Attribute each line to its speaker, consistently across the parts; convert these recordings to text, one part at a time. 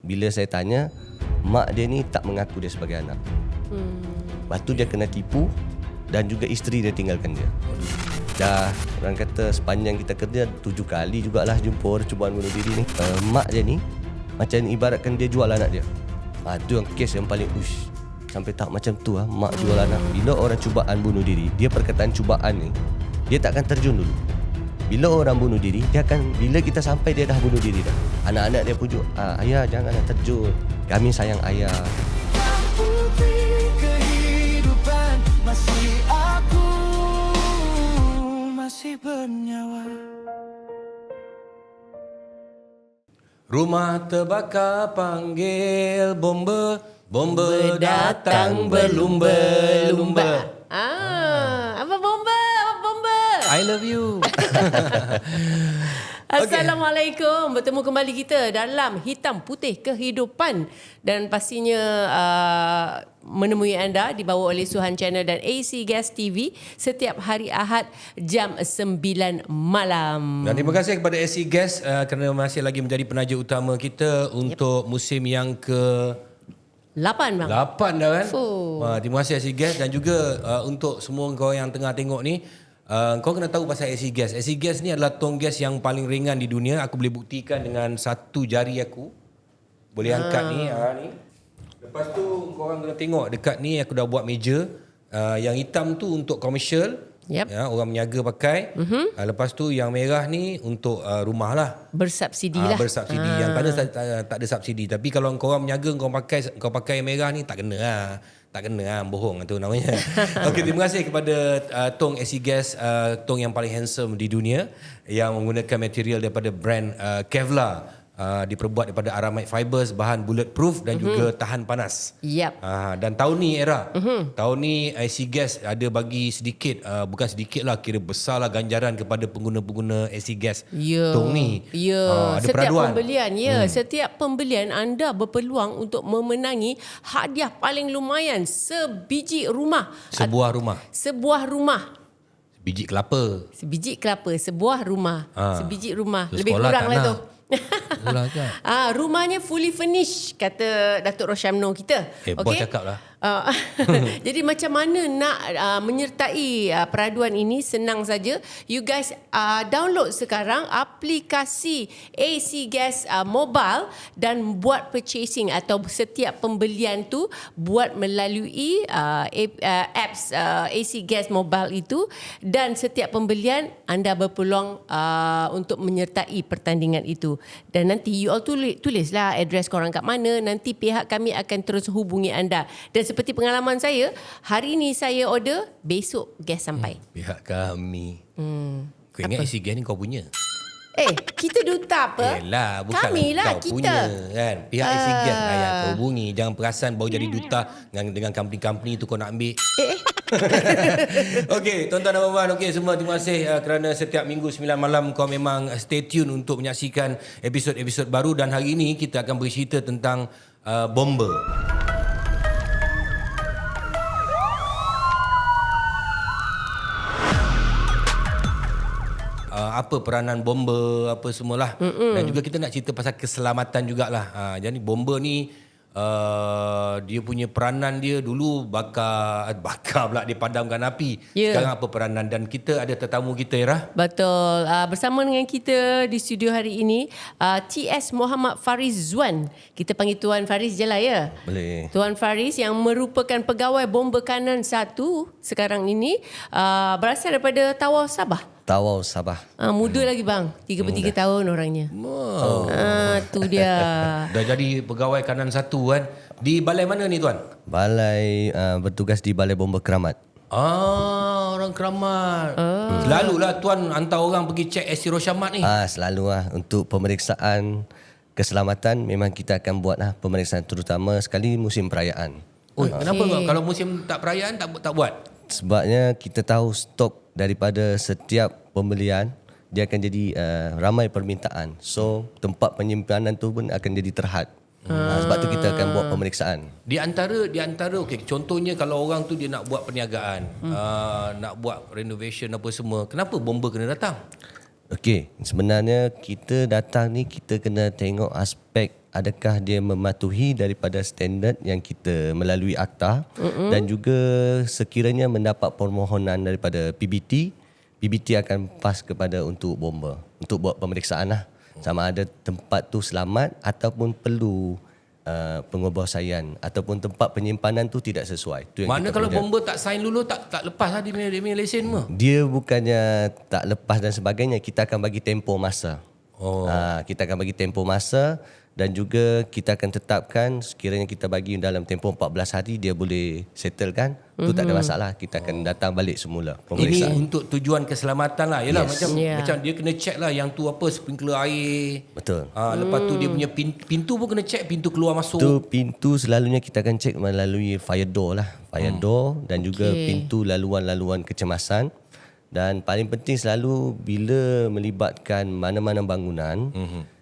Speaker 1: bila saya tanya, mak dia ni tak mengaku dia sebagai anak. Lepas tu dia kena tipu dan juga isteri dia tinggalkan dia. Dah orang kata sepanjang kita kerja 7 kali jugalah jumpa orang cubaan bunuh diri ni. Mak dia ni macam ibaratkan dia jual anak dia. Tu yang kes yang paling sampai tak macam tu mak jual anak. Bila orang cubaan bunuh diri, dia perkataan cubaan ni dia takkan terjun dulu. Bila orang bunuh diri, dia akan, bila kita sampai dia dah bunuh diri dah. Anak-anak dia pujuk, ayah janganlah terjun. Kami sayang ayah.
Speaker 2: Putih kehidupan masih aku, masih bernyawa.
Speaker 3: Rumah terbakar panggil bomba, bomba datang berlumba-lumba.
Speaker 4: Apa bomba?
Speaker 3: I love you.
Speaker 4: Assalamualaikum. Bertemu kembali kita dalam Hitam Putih Kehidupan. Dan pastinya menemui anda dibawa oleh Suhan Channel dan AC Gas TV setiap hari Ahad jam 9 malam.
Speaker 3: Dan terima kasih kepada AC Gas kerana masih lagi menjadi penaja utama kita untuk musim yang ke
Speaker 4: 8 bang.
Speaker 3: 8 dah kan. Terima kasih AC Gas dan juga untuk semua kau yang tengah tengok ni. Kau kena tahu pasal AC Gas. AC Gas ni adalah tong gas yang paling ringan di dunia. Aku boleh buktikan dengan satu jari aku. Boleh angkat ni. Lepas tu korang kena tengok dekat ni aku dah buat meja. Yang hitam tu untuk komersial. Ya, orang menyaga pakai. Lepas tu yang merah ni untuk rumah lah.
Speaker 4: Bersubsidi lah.
Speaker 3: Bersubsidi. Yang tak ada subsidi. Tapi kalau korang menyaga kau pakai yang merah ni tak kena lah. Tak kena bohong tu namanya. Okey, terima kasih kepada tong AC Gas, tong yang paling handsome di dunia yang menggunakan material daripada brand Kevlar. Diperbuat daripada aramid fibers, bahan bulletproof dan juga tahan panas. Dan tahun ni tahun ni AC Gas ada bagi sedikit, bukan sedikit lah, kira besar lah ganjaran kepada pengguna-pengguna AC Gas tong ni. Ada
Speaker 4: setiap
Speaker 3: peraduan.
Speaker 4: pembelian, setiap pembelian anda berpeluang untuk memenangi hadiah paling lumayan, sebiji rumah. Sebuah rumah.
Speaker 3: Biji kelapa.
Speaker 4: Sebiji kelapa, sebuah rumah. Sebiji rumah. Lebih
Speaker 3: Sekolah
Speaker 4: kurang lah
Speaker 3: tanah.
Speaker 4: tu. Rumahnya fully furnished, kata Datuk Roshamno kita.
Speaker 3: Bos cakap lah.
Speaker 4: Jadi macam mana nak menyertai peraduan ini? Senang saja. You guys download sekarang aplikasi AC Gas Mobile dan buat purchasing atau setiap pembelian tu buat melalui apps AC Gas Mobile itu, dan setiap pembelian anda berpeluang untuk menyertai pertandingan itu. Dan nanti you all tulislah address korang kat mana, nanti pihak kami akan terus hubungi anda. Dan seperti pengalaman saya, hari ni saya order, besok gas sampai.
Speaker 3: Pihak kami. Kau ingat AC Gas ni kau punya?
Speaker 4: Kita duta apa?
Speaker 3: Yelah, bukan
Speaker 4: Kamilah
Speaker 3: kau
Speaker 4: kita.
Speaker 3: punya kan. Pihak AC Gas lah yang kau hubungi. Jangan perasan baru jadi duta dengan company-company tu kau nak ambil. Okey, tuan-tuan dan puan-puan, semua terima kasih kerana setiap minggu 9 malam kau memang stay tune untuk menyaksikan episod-episod baru, dan hari ini kita akan bercerita tentang bomba. Apa peranan bomba, apa semualah. Dan juga kita nak cerita pasal keselamatan jugalah. Jadi bomba ni dia punya peranan dia dulu bakar pula, dia padamkan api. Sekarang apa peranan, dan kita ada tetamu kita, Ira.
Speaker 4: Betul. Bersama dengan kita di studio hari ini TS Muhammad Faris Zuan. Kita panggil Tuan Faris je lah ya.
Speaker 1: Boleh.
Speaker 4: Tuan Faris yang merupakan pegawai bomba kanan 1 sekarang ini, berasal daripada Tawau, Sabah.
Speaker 1: Tawau, Sabah.
Speaker 4: Muda lagi bang, 33 tahun orangnya. Tu dia.
Speaker 3: Dah jadi pegawai kanan 1 kan. Di balai mana ni tuan?
Speaker 1: Balai bertugas di Balai Bomba Keramat.
Speaker 3: Orang Keramat. Selalulah tuan hantar orang pergi cek AC Roshamat ni.
Speaker 1: Selalu lah. Untuk pemeriksaan keselamatan memang kita akan buat pemeriksaan, terutama sekali musim perayaan.
Speaker 3: Kenapa kalau musim tak perayaan tak buat?
Speaker 1: Sebabnya kita tahu stok daripada setiap pembelian dia akan jadi ramai permintaan. So tempat penyimpanan tu pun akan jadi terhad. Sebab tu kita akan buat pemeriksaan.
Speaker 3: Di antara contohnya kalau orang tu dia nak buat perniagaan, nak buat renovation apa semua, kenapa bomba kena datang?
Speaker 1: Okey, sebenarnya kita datang ni kita kena tengok aspek adakah dia mematuhi daripada standard yang kita melalui akta dan juga sekiranya mendapat permohonan daripada PBT akan pas kepada untuk bomba untuk buat pemeriksaan lah sama ada tempat tu selamat ataupun perlu pengobosaian ataupun tempat penyimpanan tu tidak sesuai. Tu yang
Speaker 3: Mana
Speaker 1: kita
Speaker 3: kalau
Speaker 1: punya.
Speaker 3: bomba tak sign dulu tak lepas lah dia punya lesen mah.
Speaker 1: Dia bukannya tak lepas dan sebagainya, kita akan bagi tempoh masa. Kita akan bagi tempoh masa dan juga kita akan tetapkan sekiranya kita bagi dalam tempoh 14 hari dia boleh settlekan, tu tak ada masalah. Kita akan datang balik semula
Speaker 3: Ini
Speaker 1: pemeriksaan.
Speaker 3: untuk tujuan keselamatan lah. Yalah,
Speaker 1: Yes.
Speaker 3: macam dia kena check lah yang tu apa sprinkler air.
Speaker 1: Betul.
Speaker 3: Lepas tu dia punya pintu pun kena check, pintu keluar masuk.
Speaker 1: Tu pintu selalunya kita akan cek melalui fire door lah. Fire door dan juga pintu laluan-laluan kecemasan. Dan paling penting selalu bila melibatkan mana-mana bangunan,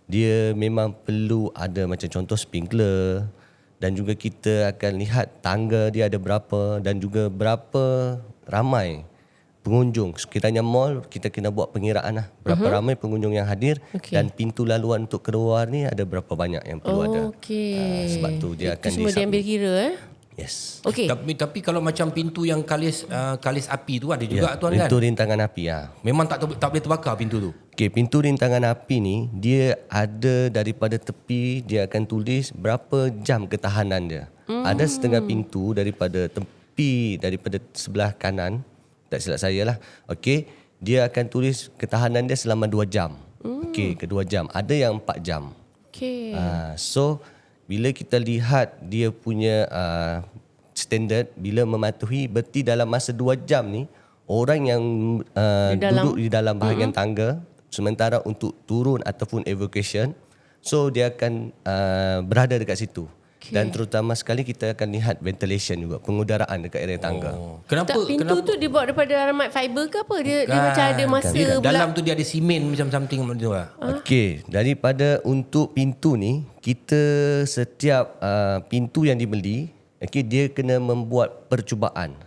Speaker 1: dia memang perlu ada macam contoh sprinkler dan juga kita akan lihat tangga dia ada berapa dan juga berapa ramai pengunjung. Sekiranya mall, kita kena buat pengiraan lah. Berapa ramai pengunjung yang hadir dan pintu laluan untuk keluar ni ada berapa banyak yang perlu ada.
Speaker 4: Okey.
Speaker 1: Sebab tu dia akan
Speaker 4: Itu semua dia ambil kira
Speaker 1: Yes.
Speaker 4: Okey.
Speaker 3: Tapi kalau macam pintu yang kalis api tu ada juga tuan kan?
Speaker 1: Pintu rintangan api ya.
Speaker 3: Memang tak boleh terbakar pintu tu.
Speaker 1: Okey, pintu rintangan api ni dia ada daripada tepi, dia akan tulis berapa jam ketahanan dia. Ada setengah pintu daripada tepi daripada sebelah kanan, tak silap saya lah. Okey, dia akan tulis ketahanan dia selama 2 jam. Okey, kedua jam. Ada yang 4 jam.
Speaker 4: Okey.
Speaker 1: So bila kita lihat dia punya standard, bila mematuhi berarti dalam masa 2 jam ni orang yang duduk di dalam bahagian tangga sementara untuk turun ataupun evacuation, so dia akan berada dekat situ. Dan terutama sekali kita akan lihat ventilation juga, pengudaraan dekat area tangga.
Speaker 3: Kenapa?
Speaker 4: Tak, pintu tu dia buat daripada aramat fiber ke apa? Dia macam ada masa pula.
Speaker 3: Dalam tu dia ada simen macam something macam tu lah.
Speaker 1: Okey, daripada untuk pintu ni, kita setiap pintu yang dibeli, okey, dia kena membuat percubaan.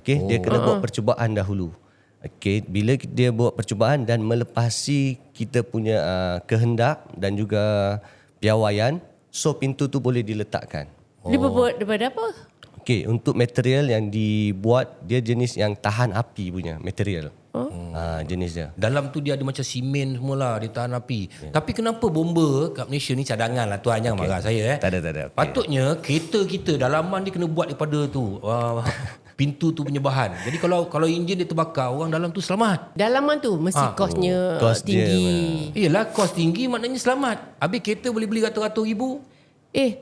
Speaker 1: Okey, dia kena buat percubaan dahulu. Okey, bila dia buat percubaan dan melepasi kita punya kehendak dan juga piawaian, so pintu tu boleh diletakkan.
Speaker 4: Dia berbuat daripada apa?
Speaker 1: Okey, untuk material yang dibuat, dia jenis yang tahan api punya material. Jenis dia.
Speaker 3: Dalam tu dia ada macam simen semualah, dia tahan api. Tapi kenapa bomba kat Malaysia ni cadangan lah tuan, jangan marah saya
Speaker 1: Tak ada. Okay.
Speaker 3: Patutnya kereta kita dalaman dia kena buat daripada tu. Pintu tu punya bahan. Jadi kalau enjin dia terbakar, orang dalam tu selamat.
Speaker 4: Dalaman tu mesti kosnya
Speaker 1: kos dia
Speaker 4: tinggi.
Speaker 3: Iyalah, kos tinggi maknanya selamat. Habis kereta boleh beli ratus-ratus ribu.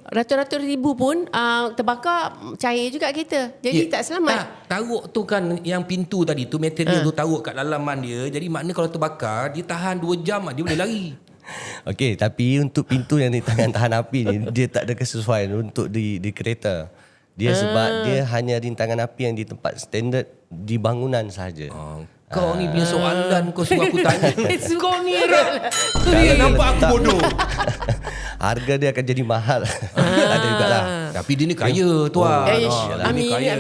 Speaker 4: Ratus-ratus ribu pun terbakar cair juga kereta. Jadi tak selamat.
Speaker 3: Taruh tu kan yang pintu tadi tu, material tu taruh kat dalaman dia. Jadi maknanya kalau terbakar, dia tahan 2 jam dia boleh lari.
Speaker 1: Okey, tapi untuk pintu yang di tangan tahan api ni, dia tak ada kesesuaian untuk di kereta. Dia sebab dia hanya rintangan api yang di tempat standard di bangunan sahaja.
Speaker 3: Kau ni punya soalan kau suruh aku tanya.
Speaker 4: Kau ni
Speaker 3: Jangan nampak aku bodoh.
Speaker 1: Harga dia akan jadi mahal. Ada jugalah.
Speaker 3: Tapi dia ni kaya tuan.
Speaker 4: Amin,
Speaker 3: Dia kaya.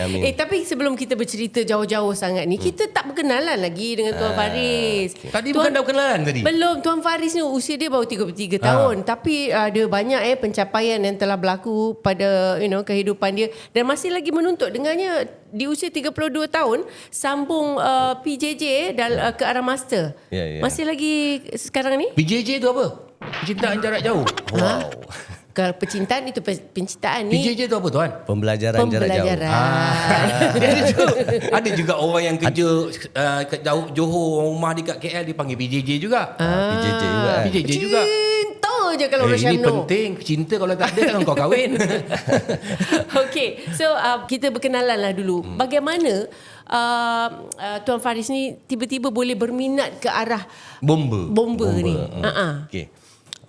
Speaker 1: Amin.
Speaker 4: Tapi sebelum kita bercerita jauh-jauh sangat ni, kita tak berkenalan lagi dengan Tuan Faris.
Speaker 3: Tadi bukan dah berkenalan tadi?
Speaker 4: Belum. Tuan Faris ni usia dia baru 33 tahun. Tapi ada banyak pencapaian yang telah berlaku pada kehidupan dia. Dan masih lagi menuntut. Dengarnya di usia 32 tahun, sambung PJJ ke arah master.
Speaker 1: Ya.
Speaker 4: Masih lagi sekarang ni?
Speaker 3: PJJ tu apa? Percintaan jarak jauh.
Speaker 1: Wow.
Speaker 4: Kalau percintaan itu percintaan ni.
Speaker 3: PJJ tu apa tuan?
Speaker 1: Pembelajaran jarak jauh.
Speaker 3: Ada juga orang yang kerja kat jauh Johor, rumah dekat KL dipanggil PJJ juga.
Speaker 1: PJJ juga.
Speaker 3: PJJ juga.
Speaker 4: Cinta je kalau
Speaker 3: Ini
Speaker 4: Rosyam no.
Speaker 3: penting. Cinta kalau tak ada kan kau kahwin.
Speaker 4: Okay, so kita berkenalan lah dulu. Bagaimana Tuan Faris ni tiba-tiba boleh berminat ke arah bomba ni?
Speaker 1: Okay.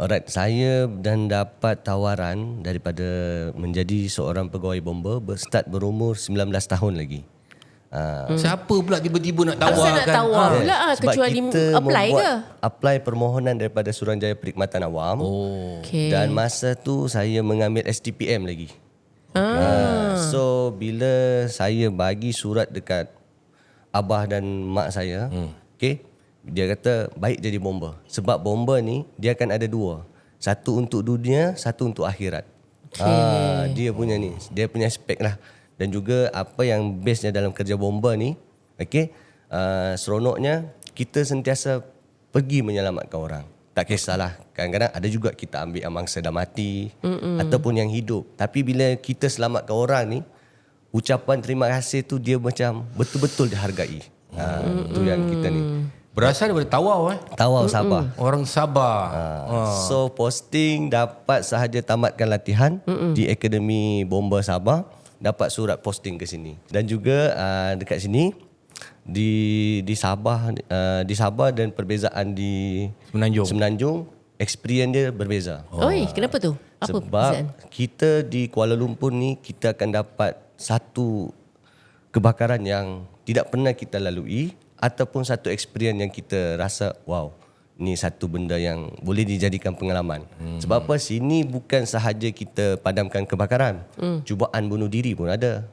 Speaker 1: Alright, saya dan dapat tawaran daripada menjadi seorang pegawai bomba start berumur 19 tahun lagi.
Speaker 3: Siapa pula tiba-tiba nak
Speaker 4: Apa
Speaker 3: tawarkan?
Speaker 4: nak tawar pula
Speaker 1: Sebab
Speaker 4: kecuali
Speaker 1: kita
Speaker 4: apply ke?
Speaker 1: apply permohonan daripada Suruhanjaya Perkhidmatan Awam.
Speaker 4: Okay.
Speaker 1: Dan masa tu saya mengambil STPM lagi. So bila saya bagi surat dekat abah dan mak saya, okay, dia kata baik jadi bomba. Sebab bomba ni dia akan ada 2. Satu untuk dunia, satu untuk akhirat. Dia punya ni, dia punya aspek lah. Dan juga apa yang bestnya dalam kerja bomba ni, seronoknya kita sentiasa pergi menyelamatkan orang. Tak kisahlah, kadang-kadang ada juga kita ambil yang mangsa dah mati ataupun yang hidup. Tapi bila kita selamatkan orang ni, ucapan terima kasih tu dia macam betul-betul dihargai. Itu yang kita ni.
Speaker 3: Berasal daripada Tawau
Speaker 1: Tawau Sabah.
Speaker 3: Orang Sabah.
Speaker 1: So posting dapat sahaja tamatkan latihan di Akademi Bomba Sabah, dapat surat posting ke sini. Dan juga dekat sini di Sabah dan perbezaan di Semenanjung experience dia berbeza.
Speaker 4: Oi, kenapa tu? Apa
Speaker 1: Sebab
Speaker 4: perbezaan?
Speaker 1: kita di Kuala Lumpur ni kita akan dapat satu kebakaran yang tidak pernah kita lalui ataupun satu experience yang kita rasa wow, ni satu benda yang boleh dijadikan pengalaman. Sebab apa? Sini bukan sahaja kita padamkan kebakaran, cubaan bunuh diri pun ada.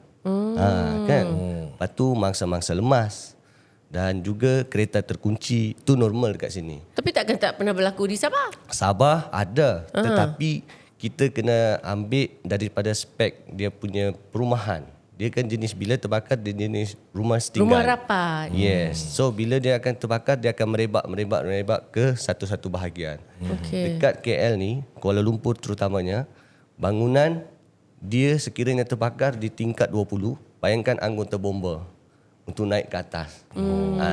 Speaker 1: Kan? Lepas tu mangsa-mangsa lemas dan juga kereta terkunci, tu normal dekat sini.
Speaker 4: Tapi takkan tak pernah berlaku di Sabah?
Speaker 1: Sabah ada, tetapi kita kena ambil daripada spek dia punya perumahan. Dia kan jenis bila terbakar dia jenis rumah setinggal.
Speaker 4: Rumah rapat.
Speaker 1: Yes. So bila dia akan terbakar dia akan merebak ke satu-satu bahagian.
Speaker 4: Okey.
Speaker 1: Dekat KL ni, Kuala Lumpur terutamanya, bangunan dia sekiranya terbakar di tingkat 20, bayangkan anggota bomba untuk naik ke atas.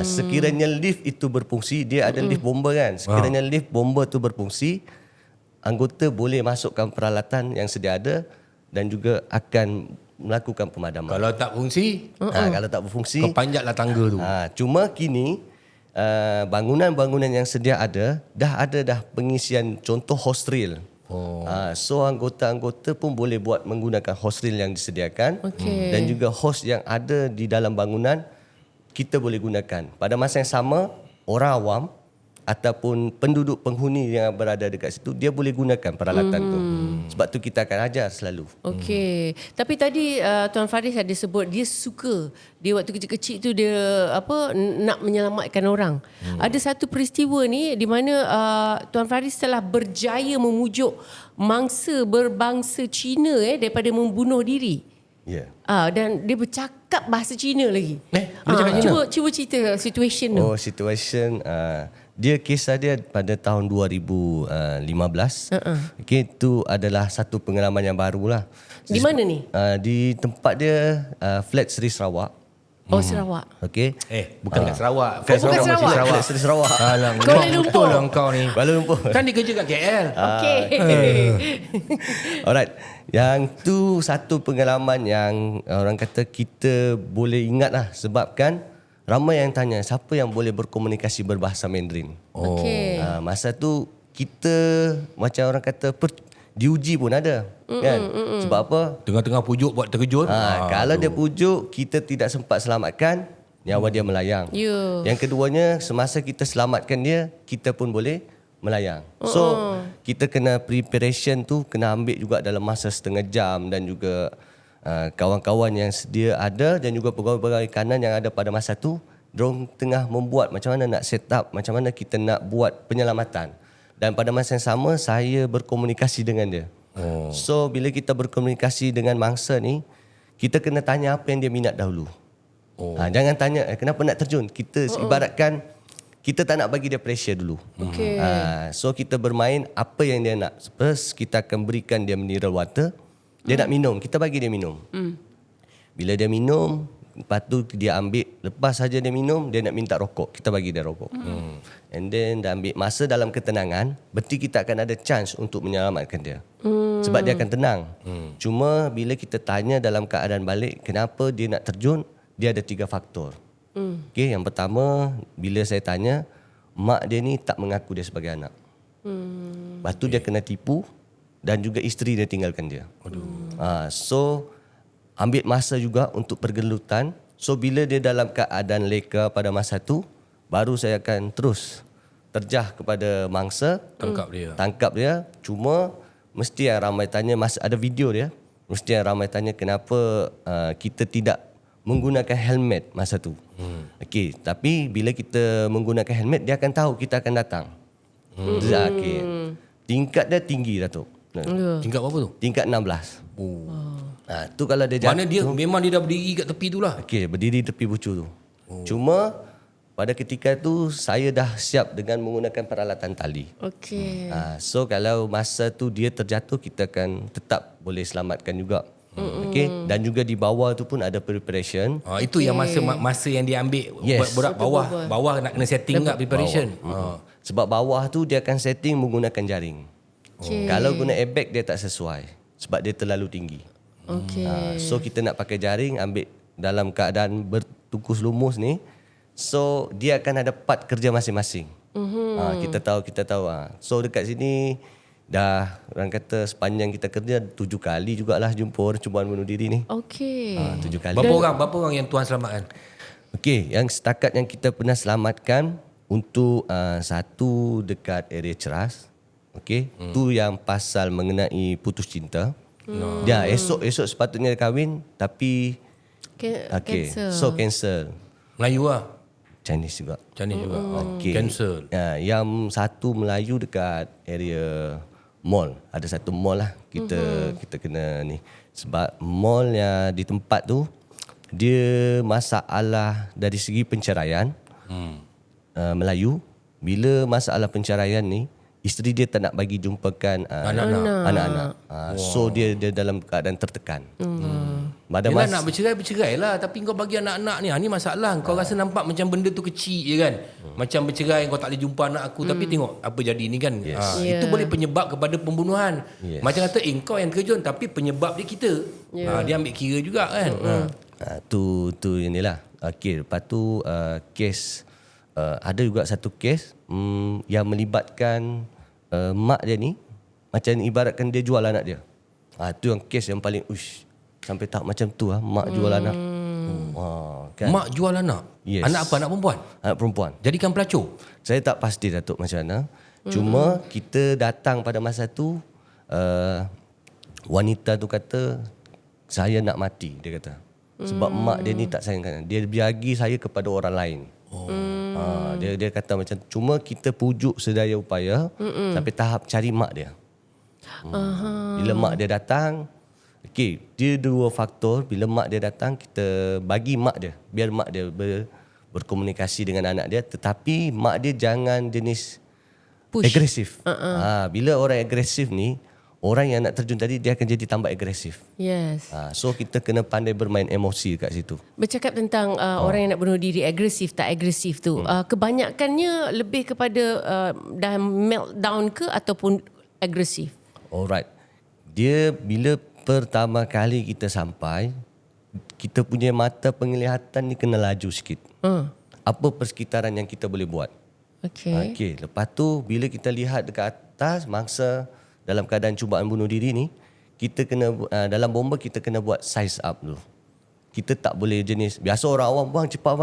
Speaker 1: Sekiranya lift itu berfungsi, dia ada lift bomba kan. Sekiranya lift bomba itu berfungsi, anggota boleh masukkan peralatan yang sedia ada dan juga akan melakukan pemadaman.
Speaker 3: Kalau tak fungsi,
Speaker 1: Kalau tak berfungsi,
Speaker 3: kau panjatlah tangga tu.
Speaker 1: cuma kini bangunan-bangunan yang sedia ada dah pengisian contoh hostel. So anggota-anggota pun boleh buat menggunakan hostel yang disediakan.
Speaker 4: Okey.
Speaker 1: Dan juga hos yang ada di dalam bangunan kita boleh gunakan. Pada masa yang sama, orang awam ataupun penduduk penghuni yang berada dekat situ dia boleh gunakan peralatan tu. Sebab tu kita akan ajar selalu.
Speaker 4: Okey. Tapi tadi Tuan Faris ada sebut dia suka. Dia waktu kecil-kecil tu dia nak menyelamatkan orang. Ada satu peristiwa ni di mana Tuan Faris telah berjaya memujuk mangsa berbangsa Cina daripada membunuh diri.
Speaker 1: Ya.
Speaker 4: Dan dia bercakap bahasa Cina lagi.
Speaker 3: Dia cakap Cina?
Speaker 4: Cuba cerita situation tu.
Speaker 1: Situation dia kisah dia pada tahun 2015. Okey, itu adalah satu pengalaman yang barulah.
Speaker 4: Di mana ni?
Speaker 1: Di tempat dia Flat Seri Sarawak.
Speaker 4: Oh, Sarawak.
Speaker 1: Okey.
Speaker 3: Bukan kat Sarawak.
Speaker 4: bukan Sarawak.
Speaker 1: Flat Seri Sarawak.
Speaker 3: Alang,
Speaker 4: Kuala
Speaker 3: kau
Speaker 4: Lumpur.
Speaker 3: betul lah kau ni.
Speaker 1: Kuala Lumpur.
Speaker 3: Kan dia kerja kat KL.
Speaker 4: Okey.
Speaker 1: Alright. Yang tu satu pengalaman yang orang kata kita boleh ingat lah. Sebab kan ramai yang tanya siapa yang boleh berkomunikasi berbahasa Mandarin.
Speaker 4: Okey.
Speaker 1: Masa tu kita macam orang kata diuji pun ada. Kan? Sebab apa?
Speaker 3: Tengah-tengah pujuk buat terkejut.
Speaker 1: Kalau dia pujuk, kita tidak sempat selamatkan, nyawa dia melayang.
Speaker 4: Ya.
Speaker 1: Yang keduanya, semasa kita selamatkan dia, kita pun boleh melayang. So, kita kena preparation tu kena ambil juga dalam masa setengah jam dan juga kawan-kawan yang sedia ada dan juga pegawai-pegawai kanan yang ada pada masa tu, diorang tengah membuat macam mana nak set up, macam mana kita nak buat penyelamatan. Dan pada masa yang sama, saya berkomunikasi dengan dia. So, bila kita berkomunikasi dengan mangsa ni, kita kena tanya apa yang dia minat dahulu. Jangan tanya kenapa nak terjun. Kita ibaratkan kita tak nak bagi dia pressure dulu.
Speaker 4: Okey.
Speaker 1: So kita bermain apa yang dia nak. First kita akan berikan dia mineral water. Dia nak minum, kita bagi dia minum. Bila dia minum, lepas tu dia ambil, lepas saja dia minum, dia nak minta rokok, kita bagi dia rokok. And then dah ambil masa dalam ketenangan, berarti kita akan ada chance untuk menyelamatkan dia. Sebab dia akan tenang. Cuma bila kita tanya dalam keadaan balik, kenapa dia nak terjun, dia ada 3 faktor. Okay, yang pertama, bila saya tanya, mak dia ni tak mengaku dia sebagai anak. Lepas tu dia kena tipu dan juga isteri dia tinggalkan dia. So ambil masa juga untuk pergelutan. So bila dia dalam keadaan leka pada masa tu, baru saya akan terus terjah kepada mangsa, tangkap dia. Cuma mesti yang ramai tanya, masa ada video dia, mesti yang ramai tanya kenapa kita tidak menggunakan helmet masa tu. Okey, tapi bila kita menggunakan helmet, dia akan tahu kita akan datang. Okay. tingkat dia tinggi Datuk.
Speaker 3: Tingkat berapa tu?
Speaker 1: Tingkat 16. Tu kalau dia
Speaker 3: Mana dia memang dia dah berdiri kat tepi tu lah.
Speaker 1: Okey, berdiri tepi bucu tu. Cuma pada ketika tu saya dah siap dengan menggunakan peralatan tali.
Speaker 4: Okey.
Speaker 1: So kalau masa tu dia terjatuh, kita akan tetap boleh selamatkan juga. Okey, dan juga di bawah tu pun ada preparation.
Speaker 3: Itu yang masa yang dia ambil
Speaker 1: Yes.
Speaker 3: berat bawah nak kena setting kat preparation.
Speaker 1: Sebab bawah tu dia akan setting menggunakan jaring.
Speaker 4: Okey.
Speaker 1: Kalau guna airbag dia tak sesuai sebab dia terlalu tinggi.
Speaker 4: Okey.
Speaker 1: So kita nak pakai jaring, ambil dalam keadaan bertungkus lumus ni. So dia akan ada part kerja masing-masing. Kita tahu. So dekat sini dah orang kata sepanjang kita kerja 7 kali jugalah jumpa orang cubaan bunuh diri ni.
Speaker 4: Okey.
Speaker 1: 7 kali.
Speaker 3: Berapa orang yang tuan selamatkan?
Speaker 1: Okey, yang setakat yang kita pernah selamatkan untuk satu dekat area Ceras. Okey, tu yang pasal mengenai putus cinta. Dia esok sepatutnya dia kahwin tapi
Speaker 4: Cancel.
Speaker 1: so cancel.
Speaker 3: Melayu lah.
Speaker 1: Chinese juga.
Speaker 3: Chinese juga.
Speaker 1: Okey.
Speaker 3: Cancel.
Speaker 1: Yang satu Melayu dekat area mall. Ada satu mall lah kita kena ni. Sebab mall yang di tempat tu dia masalah dari segi penceraian. Melayu. Bila masalah penceraian ni, isteri dia tak nak bagi jumpakan anak-anak. So dia dalam keadaan tertekan. Pada
Speaker 3: Yelah, nak bercerai lah. Tapi kau bagi anak-anak ni, ni masalah. Kau rasa nampak macam benda tu kecil je kan. Macam bercerai, kau tak boleh jumpa anak aku. Tapi tengok apa jadi ni kan. Itu boleh penyebab kepada pembunuhan. Macam kata, kau yang terkejut. Tapi penyebab dia kita. Dia ambil kira juga kan.
Speaker 1: Tu inilah. Okey, lepas tu kes ada juga satu kes yang melibatkan mak dia ni, macam ibaratkan dia jual anak dia. Tu yang kes yang paling sampai tahap macam tu mak jual anak. Kan?
Speaker 3: Mak jual anak?
Speaker 1: Yes.
Speaker 3: Anak apa? Anak perempuan?
Speaker 1: Anak perempuan.
Speaker 3: Jadikan pelacur?
Speaker 1: Saya tak pasti Datuk macam mana. Cuma kita datang pada masa tu, wanita tu kata saya nak mati, dia kata. Sebab mak dia ni tak sayangkan. Dia bagi saya kepada orang lain. Dia kata macam cuma kita pujuk sedaya upaya sampai tahap cari mak dia. Bila mak dia datang, dia dua faktor. Bila mak dia datang, kita bagi mak dia, biar mak dia berkomunikasi dengan anak dia. Tetapi mak dia jangan jenis agresif. Bila orang agresif ni, orang yang nak terjun tadi dia akan jadi tambah agresif.
Speaker 4: Yes.
Speaker 1: So kita kena pandai bermain emosi kat situ.
Speaker 4: Bercakap tentang orang yang nak bunuh diri, agresif tak agresif tu, kebanyakannya lebih kepada dah meltdown ke ataupun agresif?
Speaker 1: Alright. Dia bila pertama kali kita sampai, kita punya mata penglihatan ni kena laju sikit. Apa persekitaran yang kita boleh buat? Okey. Lepas tu bila kita lihat dekat atas mangsa dalam keadaan cubaan bunuh diri ni, kita kena dalam bomba kita kena buat size up dulu. Kita tak boleh jenis biasa orang awam bang cepat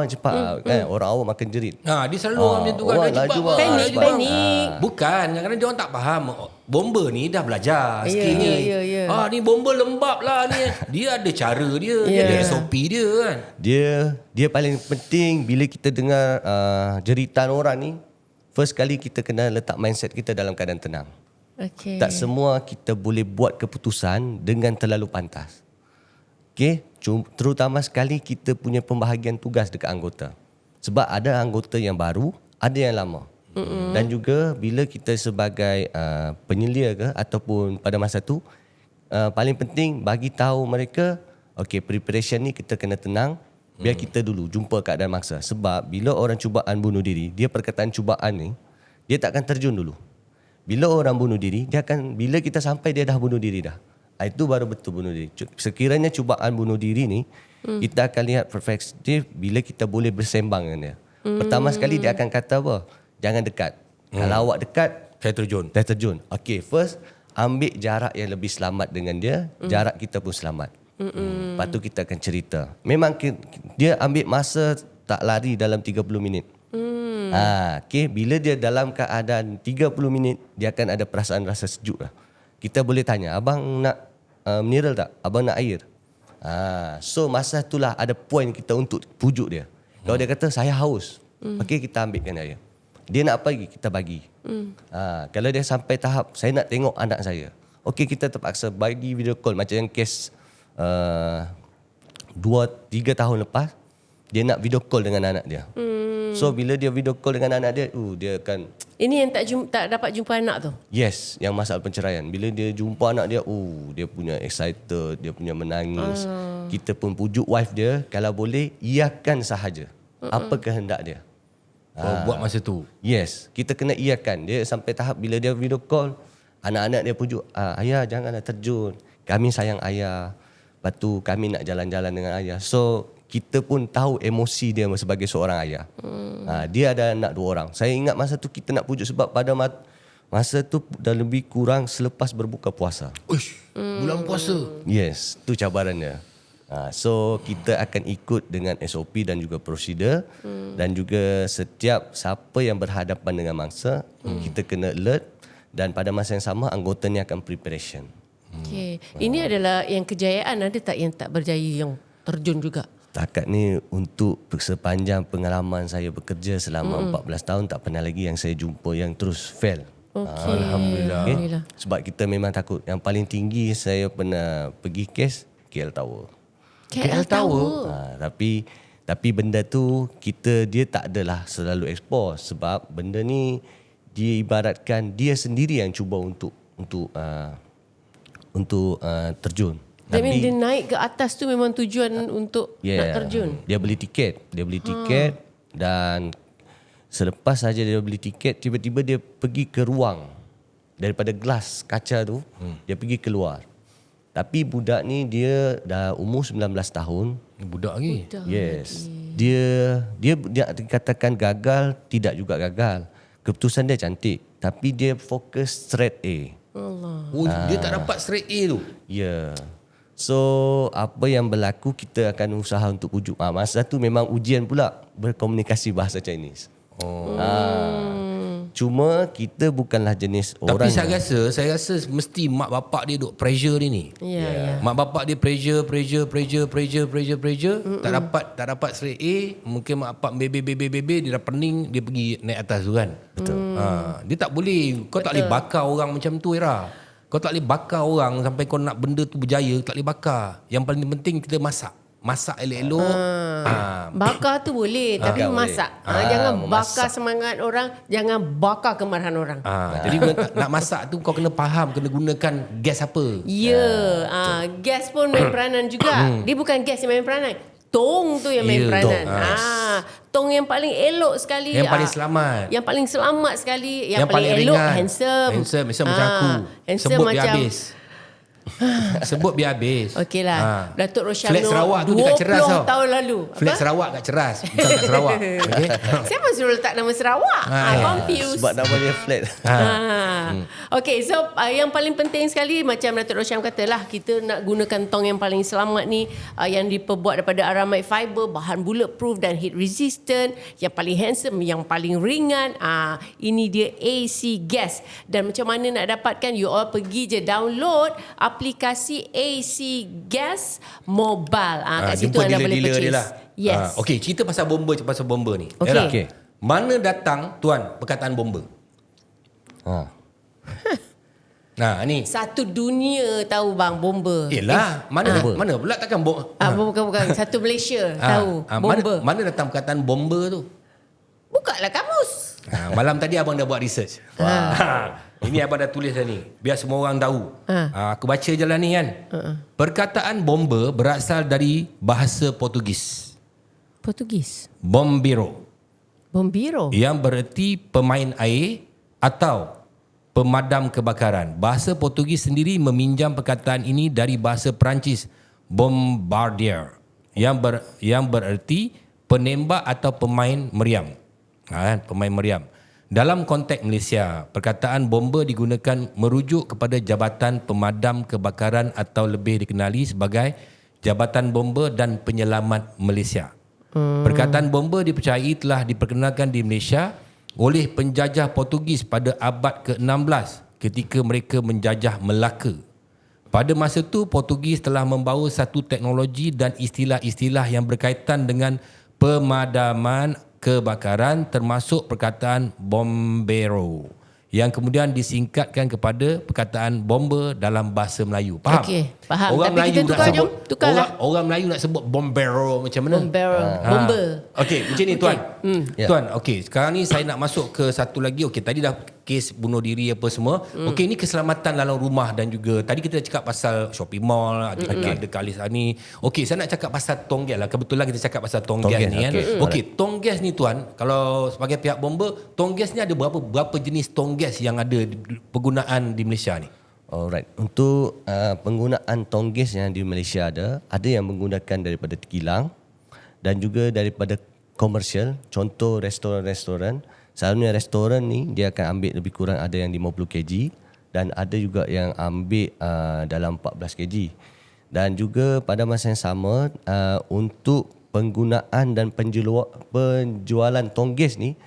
Speaker 1: kan, orang awam makan jerit.
Speaker 3: Dia selalu orang macam tu kan, dah cepat bang.
Speaker 4: Panik.
Speaker 3: Bukan, kadang-kadang dia orang tak faham. Bomba ni dah belajar sikit ni. Ni bomba lembab lah ni. Dia ada cara dia, dia ada SOP dia kan.
Speaker 1: Dia paling penting bila kita dengar jeritan orang ni, first kali kita kena letak mindset kita dalam keadaan tenang. Tak semua kita boleh buat keputusan dengan terlalu pantas. Terutama sekali kita punya pembahagian tugas dekat anggota. Sebab ada anggota yang baru, ada yang lama. Dan juga bila kita sebagai penyelia ke ataupun pada masa tu, paling penting bagi tahu mereka, preparation ni kita kena tenang, biar kita dulu jumpa keadaan mangsa. Sebab bila orang cubaan bunuh diri, dia perkataan cubaan ni, dia tak akan terjun dulu. Bila orang bunuh diri, bila kita sampai dia dah bunuh diri dah. Itu baru betul bunuh diri. Sekiranya cubaan bunuh diri ni, kita akan lihat perspektif bila kita boleh bersembang dengan dia. Pertama sekali dia akan kata apa? Jangan dekat. Kalau awak dekat,
Speaker 3: Saya terjun.
Speaker 1: First, ambil jarak yang lebih selamat dengan dia. Jarak kita pun selamat. Lepas tu kita akan cerita. Memang dia ambil masa tak lari dalam 30 minit. Bila dia dalam keadaan 30 minit, dia akan ada perasaan rasa sejuk lah. Kita boleh tanya, abang nak mineral tak? Abang nak air? So masa itulah ada point kita untuk pujuk dia. Kalau dia kata saya haus, kita ambilkan air. Dia nak apa lagi, kita bagi. Kalau dia sampai tahap saya nak tengok anak saya, okey, kita terpaksa bagi video call. Macam yang kes 2-3 tahun lepas, dia nak video call dengan anak dia. So bila dia video call dengan anak dia, dia akan,
Speaker 4: Ini yang tak dapat jumpa anak tu.
Speaker 1: yes, yang masalah perceraian. Bila dia jumpa anak dia, dia punya excited, dia punya menangis. Kita pun pujuk wife dia, kalau boleh iakan sahaja apa kehendak dia.
Speaker 3: Buat masa tu.
Speaker 1: Yes, kita kena iakan dia sampai tahap bila dia video call, anak-anak dia pujuk, ayah janganlah terjun, kami sayang ayah, lepas tu kami nak jalan-jalan dengan ayah. So kita pun tahu emosi dia sebagai seorang ayah. Dia ada anak 2 orang. Saya ingat masa tu kita nak pujuk sebab pada masa tu dah lebih kurang selepas berbuka puasa.
Speaker 3: Uish, bulan puasa.
Speaker 1: Yes, tu cabarannya. So kita akan ikut dengan SOP dan juga prosedur, dan juga setiap siapa yang berhadapan dengan mangsa, kita kena alert, dan pada masa yang sama anggota ni akan preparation.
Speaker 4: Okay. Ini adalah yang kejayaan, ada tak yang tak berjaya yang terjun juga?
Speaker 1: Setakat ni untuk sepanjang pengalaman saya bekerja selama 14 tahun, tak pernah lagi yang saya jumpa yang terus fail.
Speaker 4: Okay.
Speaker 3: Alhamdulillah.
Speaker 1: Okay? Sebab kita memang takut. Yang paling tinggi saya pernah pergi kes KL Tower.
Speaker 4: KL Tower.
Speaker 1: Tapi benda tu dia tak adalah selalu expose, sebab benda ni dia ibaratkan dia sendiri yang cuba untuk terjun.
Speaker 4: That means dia naik ke atas tu memang tujuan untuk nak terjun.
Speaker 1: Dia beli tiket, dan selepas saja dia beli tiket, tiba-tiba dia pergi ke ruang daripada gelas kaca tu, dia pergi keluar. Tapi budak ni dia dah umur 19 tahun.
Speaker 3: Budak lagi.
Speaker 1: Yes. Dia dikatakan gagal, tidak juga gagal. Keputusan dia cantik, tapi dia fokus straight A.
Speaker 4: Allah.
Speaker 3: Dia tak dapat straight A tu.
Speaker 1: Ya. So apa yang berlaku, kita akan usaha untuk pujuk. Masa tu memang ujian pula berkomunikasi bahasa Chinese. Cuma kita bukanlah jenis orang.
Speaker 3: Tapi saya rasa mesti mak bapak dia duk pressure dia ni.
Speaker 4: Ya.
Speaker 3: Mak bapak dia pressure. Tak dapat straight A. Mungkin mak bapak bebe dia dah pening, dia pergi naik atas tu kan. Betul. Dia tak boleh, kau tak boleh bakar orang macam tu, Era. Kau tak boleh bakar orang sampai kau nak benda tu berjaya, tak boleh bakar. Yang paling penting kita masak elok-elok.
Speaker 4: Bakar tu boleh, tapi masak. Jangan bakar semangat orang, jangan bakar kemarahan orang.
Speaker 3: Jadi nak masak tu kau kena faham, kena gunakan gas apa.
Speaker 4: Gas pun main peranan juga. Dia bukan gas yang main peranan, tong tu yang main peranan. Tong yang paling elok sekali,
Speaker 3: yang paling selamat,
Speaker 4: yang paling selamat sekali, yang paling elok,
Speaker 3: ringan.
Speaker 4: handsome
Speaker 3: Macam aku.
Speaker 4: handsome
Speaker 3: Sebut
Speaker 4: macam
Speaker 3: biar habis. Sebut biar habis.
Speaker 4: Okey lah. Datuk Rosyamno
Speaker 3: Flat Sarawak tu dia kat ceras
Speaker 4: 20 tahun lalu.
Speaker 3: Flat Sarawak kat ceras, bukan kat Sarawak. Okay?
Speaker 4: Siapa suruh letak nama Sarawak? Confused.
Speaker 1: Sebab nama dia flat.
Speaker 4: Okay, so yang paling penting sekali, macam Datuk Rosyam katalah, kita nak gunakan tong yang paling selamat ni, yang diperbuat daripada aramid fiber, bahan bulletproof dan heat resistant, yang paling handsome, yang paling ringan. Ini dia AC Gas. Dan macam mana nak dapatkan? You all pergi je download aplikasi AC Gas Mobile. Kat situ anda boleh purchase.
Speaker 3: Dia lah.
Speaker 4: Yes.
Speaker 3: Okey, cerita pasal bomba ni.
Speaker 4: Okey.
Speaker 3: Yalah.
Speaker 1: Okey.
Speaker 3: Mana datang tuan perkataan bomba? Nah, ni.
Speaker 4: Satu dunia tahu bang bomba.
Speaker 3: Yelah, mana pula takkan
Speaker 4: Bukan. Satu Malaysia tahu bomba.
Speaker 3: Mana datang perkataan bomba tu?
Speaker 4: Bukalah kamus.
Speaker 3: Malam tadi abang dah buat research. Ini abang dah tulis dah ni, biar semua orang tahu. Aku baca je lah ni kan. Perkataan bomba berasal dari bahasa Portugis. Bombero. Yang bererti pemain air atau pemadam kebakaran. Bahasa Portugis sendiri meminjam perkataan ini dari bahasa Perancis bombardier yang bererti penembak atau pemain meriam. Pemain meriam. Dalam konteks Malaysia, perkataan bomba digunakan merujuk kepada Jabatan Pemadam Kebakaran atau lebih dikenali sebagai Jabatan Bomba dan Penyelamat Malaysia. Perkataan bomba dipercayai telah diperkenalkan di Malaysia oleh penjajah Portugis pada abad ke-16 ketika mereka menjajah Melaka. Pada masa itu, Portugis telah membawa satu teknologi dan istilah-istilah yang berkaitan dengan pemadaman kebakaran termasuk perkataan bombero yang kemudian disingkatkan kepada perkataan bomber dalam bahasa Melayu. Faham?
Speaker 4: Okey, faham.
Speaker 3: Orang
Speaker 4: Tapi
Speaker 3: Melayu
Speaker 4: kita
Speaker 3: nak
Speaker 4: tukar,
Speaker 3: sebut,
Speaker 4: jom. Tukarlah.
Speaker 3: orang Melayu nak sebut bombero macam mana?
Speaker 4: Bomber.
Speaker 3: Okey, macam ni tuan.
Speaker 1: Ya.
Speaker 3: Tuan, okey, sekarang ni saya nak masuk ke satu lagi. Okey, tadi dah kes bunuh diri apa semua. Okey, ni keselamatan dalam rumah dan juga tadi kita dah cakap pasal shopping mall, ada kalis ni. Okey, saya nak cakap pasal tong gas lah. Kebetulan kita cakap pasal tong gas
Speaker 1: gas,
Speaker 3: ni kan. Okey, tong gas ni tuan, kalau sebagai pihak bomber, tong gas ni ada berapa jenis tong gas yang ada penggunaan di Malaysia ni?
Speaker 1: Alright, untuk penggunaan tong gas yang di Malaysia ada yang menggunakan daripada kilang dan juga daripada komersial. Contoh restoran-restoran. Selalunya restoran ni dia akan ambil lebih kurang ada yang 50 kg dan ada juga yang ambil dalam 14 kg. Dan juga pada masa yang sama untuk penggunaan dan penjualan tong gas ni,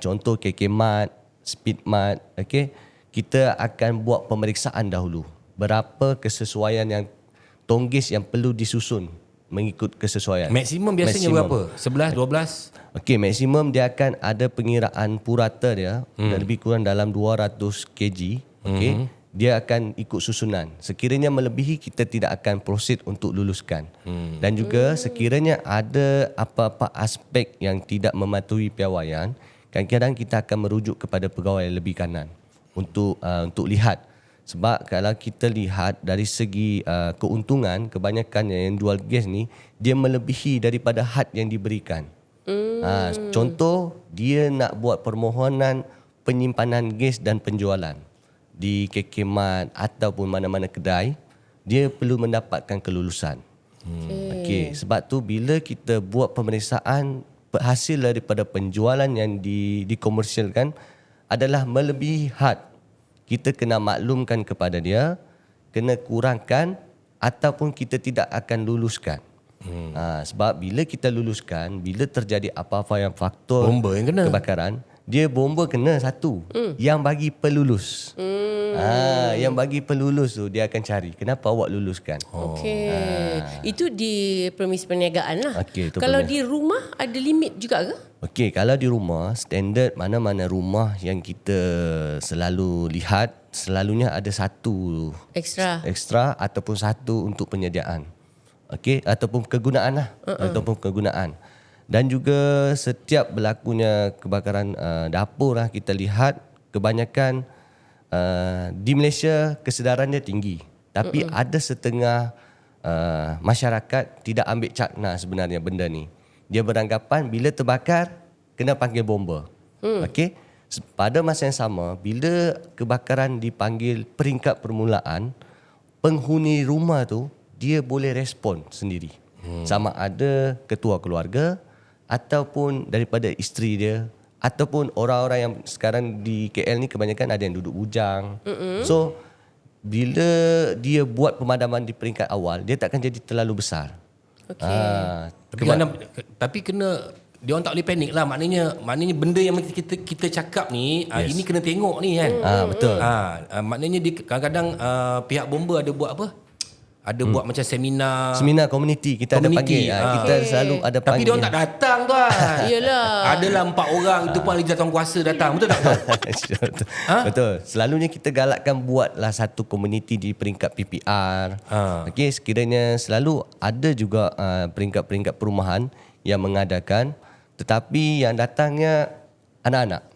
Speaker 1: contoh KK Mart, Speed Mart, okey, kita akan buat pemeriksaan dahulu. Berapa kesesuaian yang tong gas yang perlu disusun mengikut kesesuaian.
Speaker 3: Maksimum biasanya berapa? 11, 12?
Speaker 1: Okey, maksimum dia akan ada pengiraan purata dia lebih kurang dalam 200 kg. Okey, dia akan ikut susunan. Sekiranya melebihi, kita tidak akan proceed untuk luluskan. Dan juga sekiranya ada apa-apa aspek yang tidak mematuhi piawaian, kadang-kadang kita akan merujuk kepada pegawai lebih kanan untuk lihat. Sebab kalau kita lihat dari segi keuntungan, kebanyakan yang jual gas ni dia melebihi daripada had yang diberikan. Contoh, dia nak buat permohonan penyimpanan gas dan penjualan di KK Mart ataupun mana-mana kedai, dia perlu mendapatkan kelulusan. Okey, sebab tu bila kita buat pemeriksaan, hasil daripada penjualan yang dikomersialkan adalah melebihi had, kita kena maklumkan kepada dia, kena kurangkan ataupun kita tidak akan luluskan. Sebab bila kita luluskan, bila terjadi apa-apa yang faktor
Speaker 3: Bomba yang kena.
Speaker 1: kebakaran, dia bomba kena satu. Yang bagi pelulus. Yang bagi pelulus tu dia akan cari, kenapa awak luluskan?
Speaker 4: Okey. Itu di premis perniagaan lah.
Speaker 1: Okey, itu
Speaker 4: kalau
Speaker 1: perniagaan.
Speaker 4: di rumah ada limit juga ke?
Speaker 1: Okey, kalau di rumah, standard mana-mana rumah yang kita selalu lihat, selalunya ada satu ekstra ataupun satu untuk penyediaan. Okey, ataupun kegunaan lah. Ataupun kegunaan. Dan juga setiap berlakunya kebakaran dapur lah, kita lihat kebanyakan di Malaysia kesedaran dia tinggi. Tapi ada setengah masyarakat tidak ambil cakna sebenarnya benda ni. Dia beranggapan bila terbakar kena panggil bomba. Okey. Pada masa yang sama, bila kebakaran dipanggil peringkat permulaan, penghuni rumah tu dia boleh respon sendiri. Sama ada ketua keluarga ataupun daripada isteri dia ataupun orang-orang yang sekarang di KL ni kebanyakan ada yang duduk bujang. So bila dia buat pemadaman di peringkat awal, dia takkan jadi terlalu besar.
Speaker 3: Tapi kena dia orang tak boleh panik lah, maknanya benda yang kita cakap ni ini kena tengok ni kan.
Speaker 1: Betul.
Speaker 3: Maknanya kadang-kadang pihak bomba ada buat apa? Ada buat macam seminar
Speaker 1: Komuniti kita ada panggil. Kita selalu ada
Speaker 3: tapi
Speaker 1: panggil.
Speaker 3: dia orang tak datang tuan.
Speaker 4: Yelah.
Speaker 3: Adalah 4 orang itu pun ahli jawatankuasa datang. Betul tak tuan?
Speaker 1: Betul. Selalunya kita galakkan buatlah satu komuniti di peringkat PPR. Okey, sekiranya selalu ada juga peringkat-peringkat perumahan yang mengadakan, tetapi yang datangnya anak-anak.